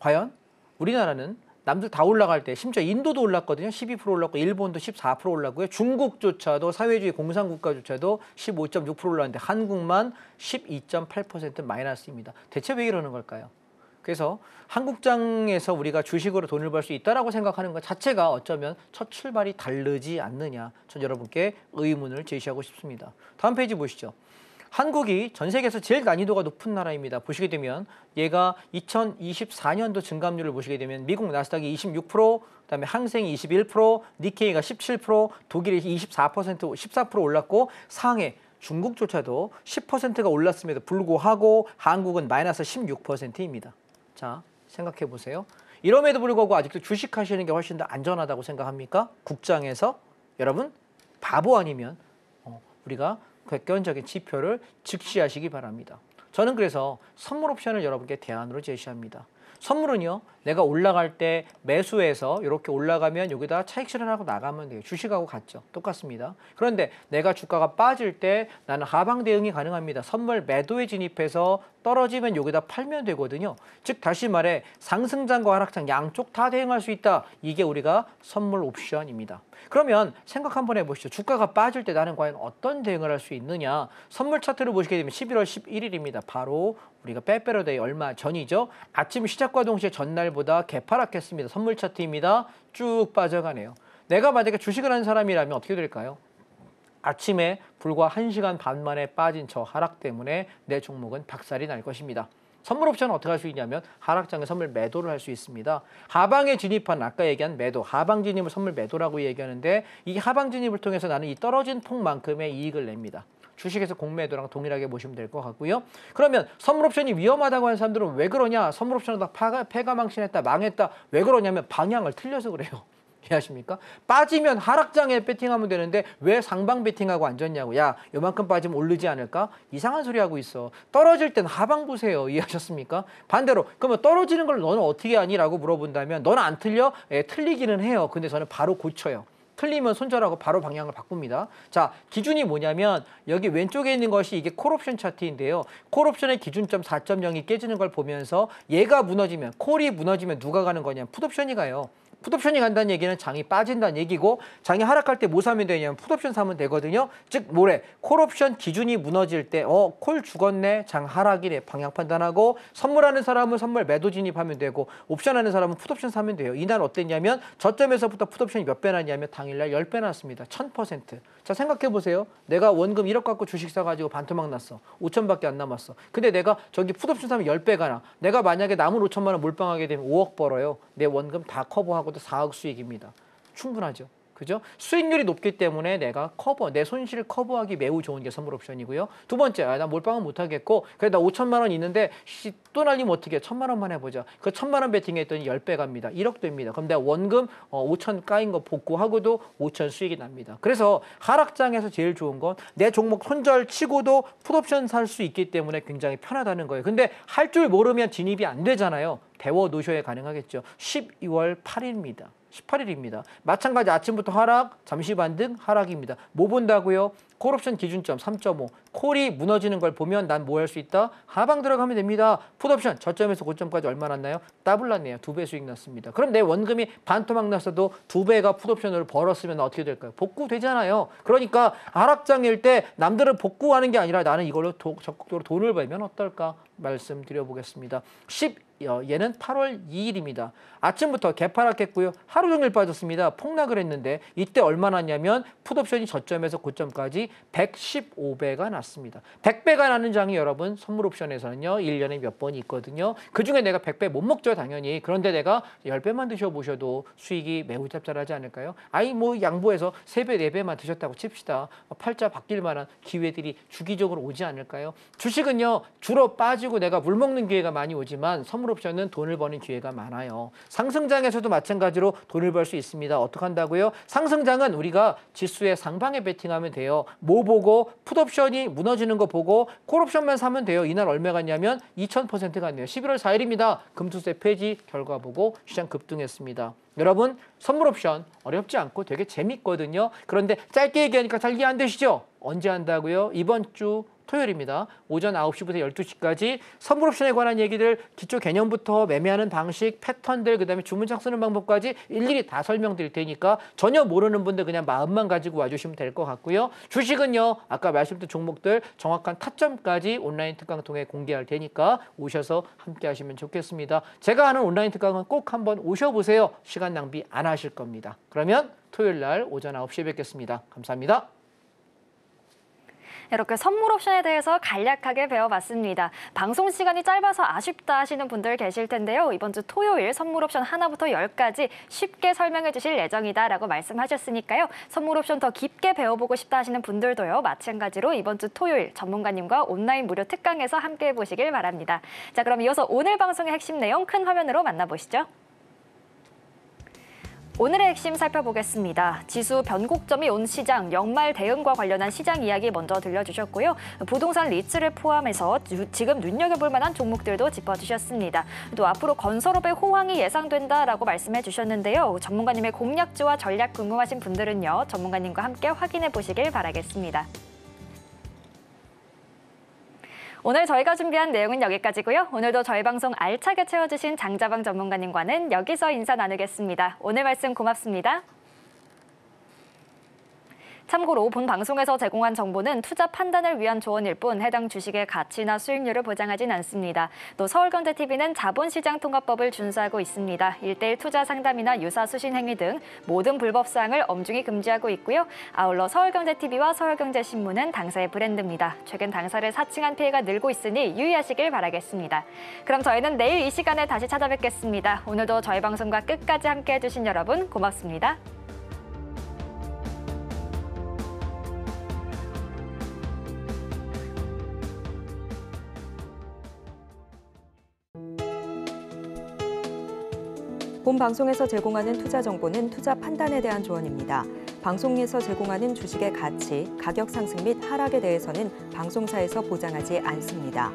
과연 우리나라는 남들 다 올라갈 때 심지어 인도도 올랐거든요. 12% 올랐고 일본도 14% 올랐고요. 중국조차도 사회주의 공산국가조차도 15.6% 올랐는데 한국만 12.8% 마이너스입니다. 대체 왜 이러는 걸까요? 그래서 한국장에서 우리가 주식으로 돈을 벌 수 있다라고 생각하는 것 자체가 어쩌면 첫 출발이 다르지 않느냐. 전 여러분께 의문을 제시하고 싶습니다. 다음 페이지 보시죠. 한국이 전 세계에서 제일 난이도가 높은 나라입니다. 보시게 되면 얘가 2024년도 증감률을 보시게 되면 미국 나스닥이 26%, 그다음에 항생이 21%, 니케이가 17%, 독일이 24%, 14% 올랐고 상해 중국조차도 10%가 올랐음에도 불구하고 한국은 마이너스 16%입니다. 자, 생각해 보세요. 이럼에도 불구하고 아직도 주식하시는 게 훨씬 더 안전하다고 생각합니까? 국장에서 여러분 바보 아니면 우리가 객관적인 지표를 직시하시기 바랍니다. 저는 그래서 선물 옵션을 여러분께 대안으로 제시합니다. 선물은요, 내가 올라갈 때 매수해서 이렇게 올라가면 여기다 차익 실현하고 나가면 돼요. 주식하고 같죠. 똑같습니다. 그런데 내가 주가가 빠질 때 나는 하방 대응이 가능합니다. 선물 매도에 진입해서 떨어지면 여기다 팔면 되거든요. 즉 다시 말해 상승장과 하락장 양쪽 다 대응할 수 있다. 이게 우리가 선물 옵션입니다. 그러면 생각 한번 해보시죠. 주가가 빠질 때 나는 과연 어떤 대응을 할 수 있느냐. 선물 차트를 보시게 되면 11월 11일입니다. 바로 우리가 빼빼로데이 얼마 전이죠. 아침 시작과 동시에 전날보다 개파락했습니다. 선물 차트입니다. 쭉 빠져가네요. 내가 만약에 주식을 하는 사람이라면 어떻게 될까요? 아침에 불과 1시간 반 만에 빠진 저 하락 때문에 내 종목은 박살이 날 것입니다. 선물 옵션은 어떻게 할 수 있냐면 하락장에 선물 매도를 할 수 있습니다. 하방에 진입한 아까 얘기한 매도, 하방 진입을 선물 매도라고 얘기하는데 이 하방 진입을 통해서 나는 이 떨어진 폭만큼의 이익을 냅니다. 주식에서 공매도랑 동일하게 보시면 될 것 같고요. 그러면 선물 옵션이 위험하다고 하는 사람들은 왜 그러냐? 선물 옵션은 다 패가망신했다, 망했다. 왜 그러냐면 방향을 틀려서 그래요. 이해하십니까? 빠지면 하락장에 배팅하면 되는데 왜 상방 배팅하고 앉았냐고. 야, 요만큼 빠지면 오르지 않을까? 이상한 소리 하고 있어. 떨어질 땐 하방 보세요. 이해하셨습니까? 반대로 그러면 떨어지는 걸 너는 어떻게 하니? 라고 물어본다면 너는 안 틀려? 예, 틀리기는 해요. 근데 저는 바로 고쳐요. 틀리면 손절하고 바로 방향을 바꿉니다. 자, 기준이 뭐냐면 여기 왼쪽에 있는 것이 이게 콜옵션 차트인데요. 콜옵션의 기준점 4.0이 깨지는 걸 보면서 얘가 무너지면, 콜이 무너지면 누가 가는 거냐면 풋옵션이 가요. 풋옵션이 간다는 얘기는 장이 빠진다는 얘기고 장이 하락할 때 뭐 사면 되냐면 풋옵션 사면 되거든요. 즉 뭐래? 콜옵션 기준이 무너질 때 콜 죽었네, 장 하락이래 방향 판단하고 선물하는 사람은 선물 매도 진입하면 되고 옵션하는 사람은 풋옵션 사면 돼요. 이날 어땠냐면 저점에서부터 풋옵션이 몇 배 났냐면 당일날 10배 났습니다. 1000%. 자, 생각해 보세요. 내가 원금 1억 갖고 주식 사가지고 반토막 났어. 5천밖에 안 남았어. 근데 내가 저기 풋옵션 사면 10배가 나. 내가 만약에 남은 5천만 원 몰빵하게 되면 5억 벌어요. 내 원금 다 커버하고도 4억 수익입니다. 충분하죠. 그죠? 수익률이 높기 때문에 내가 내 손실을 커버하기 매우 좋은 게 선물 옵션이고요. 두 번째, 나 몰빵은 못하겠고 그래 나 5천만 원 있는데 또 날리면 어떻게 해? 1,000만 원만 해보자. 그 1,000만 원 베팅했더니 10배 갑니다. 1억 됩니다. 그럼 내가 원금 5천 까인 거 복구하고도 5천 수익이 납니다. 그래서 하락장에서 제일 좋은 건 내 종목 손절 치고도 풋옵션 살 수 있기 때문에 굉장히 편하다는 거예요. 근데 할 줄 모르면 진입이 안 되잖아요. 데워 놓으셔야 가능하겠죠. 12월 8일입니다. 18일입니다. 마찬가지 아침부터 하락, 잠시 반등, 하락입니다. 뭐 본다고요? 콜옵션 기준점 3.5. 콜이 무너지는 걸 보면 난 뭐 할 수 있다? 하방 들어가면 됩니다. 풋옵션 저점에서 고점까지 얼마 났나요? 더블 났네요. 2배 수익 났습니다. 그럼 내 원금이 반토막 났어도 2배가 풋옵션으로 벌었으면 어떻게 될까요? 복구되잖아요. 그러니까 하락장일 때 남들은 복구하는 게 아니라 나는 이걸로 적극적으로 돈을 벌면 어떨까? 말씀드려보겠습니다. 얘는 8월 2일입니다. 아침부터 개파락했고요. 하루 종일 빠졌습니다. 폭락을 했는데 이때 얼마 났냐면 풋옵션이 저점에서 고점까지 115배가 났습니다. 100배가 나는 장이 여러분 선물 옵션에서는요. 1년에 몇 번이 있거든요. 그중에 내가 100배 못 먹죠 당연히. 그런데 내가 10배만 드셔보셔도 수익이 매우 짭짤하지 않을까요? 뭐 양보해서 3배, 4배만 드셨다고 칩시다. 팔자 바뀔 만한 기회들이 주기적으로 오지 않을까요? 주식은요. 주로 빠지고 내가 물먹는 기회가 많이 오지만 선물 옵션은 돈을 버는 기회가 많아요. 상승장에서도 마찬가지로 돈을 벌 수 있습니다. 어떻게 한다고요? 상승장은 우리가 지수의 상방에 베팅하면 돼요. 뭐 보고? 풋옵션이 무너지는 거 보고 콜옵션만 사면 돼요. 이날 얼마 갔냐면 2000% 갔네요. 11월 4일입니다. 금투세 폐지 결과 보고 시장 급등했습니다. 여러분 선물 옵션 어렵지 않고 되게 재밌거든요. 그런데 짧게 얘기하니까 잘 이해 안 되시죠? 언제 한다고요? 이번 주 토요일입니다. 오전 9시부터 12시까지 선물 옵션에 관한 얘기들 기초 개념부터 매매하는 방식, 패턴들, 그다음에 주문창 쓰는 방법까지 일일이 다 설명드릴 테니까 전혀 모르는 분들 그냥 마음만 가지고 와주시면 될 것 같고요. 주식은요. 아까 말씀드린 종목들 정확한 타점까지 온라인 특강 통해 공개할 테니까 오셔서 함께 하시면 좋겠습니다. 제가 하는 온라인 특강은 꼭 한번 오셔보세요. 시간 낭비 안 하실 겁니다. 그러면 토요일 날 오전 9시에 뵙겠습니다. 감사합니다. 이렇게 선물 옵션에 대해서 간략하게 배워봤습니다. 방송 시간이 짧아서 아쉽다 하시는 분들 계실 텐데요. 이번 주 토요일 선물 옵션 하나부터 10까지 쉽게 설명해 주실 예정이다라고 말씀하셨으니까요. 선물 옵션 더 깊게 배워보고 싶다 하시는 분들도요. 마찬가지로 이번 주 토요일 전문가님과 온라인 무료 특강에서 함께 해보시길 바랍니다. 자, 그럼 이어서 오늘 방송의 핵심 내용 큰 화면으로 만나보시죠. 오늘의 핵심 살펴보겠습니다. 지수 변곡점이 온 시장, 연말 대응과 관련한 시장 이야기 먼저 들려주셨고요. 부동산 리츠를 포함해서 지금 눈여겨볼 만한 종목들도 짚어주셨습니다. 또 앞으로 건설업의 호황이 예상된다라고 말씀해 주셨는데요. 전문가님의 공략주와 전략 궁금하신 분들은요. 전문가님과 함께 확인해 보시길 바라겠습니다. 오늘 저희가 준비한 내용은 여기까지고요. 오늘도 저희 방송 알차게 채워주신 장자방 전문가님과는 여기서 인사 나누겠습니다. 오늘 말씀 고맙습니다. 참고로 본 방송에서 제공한 정보는 투자 판단을 위한 조언일 뿐 해당 주식의 가치나 수익률을 보장하진 않습니다. 또 서울경제TV는 자본시장통합법을 준수하고 있습니다. 1:1 투자 상담이나 유사 수신 행위 등 모든 불법 사항을 엄중히 금지하고 있고요. 아울러 서울경제TV와 서울경제신문은 당사의 브랜드입니다. 최근 당사를 사칭한 피해가 늘고 있으니 유의하시길 바라겠습니다. 그럼 저희는 내일 이 시간에 다시 찾아뵙겠습니다. 오늘도 저희 방송과 끝까지 함께해 주신 여러분 고맙습니다. 본 방송에서 제공하는 투자 정보는 투자 판단에 대한 조언입니다. 방송에서 제공하는 주식의 가치, 가격 상승 및 하락에 대해서는 방송사에서 보장하지 않습니다.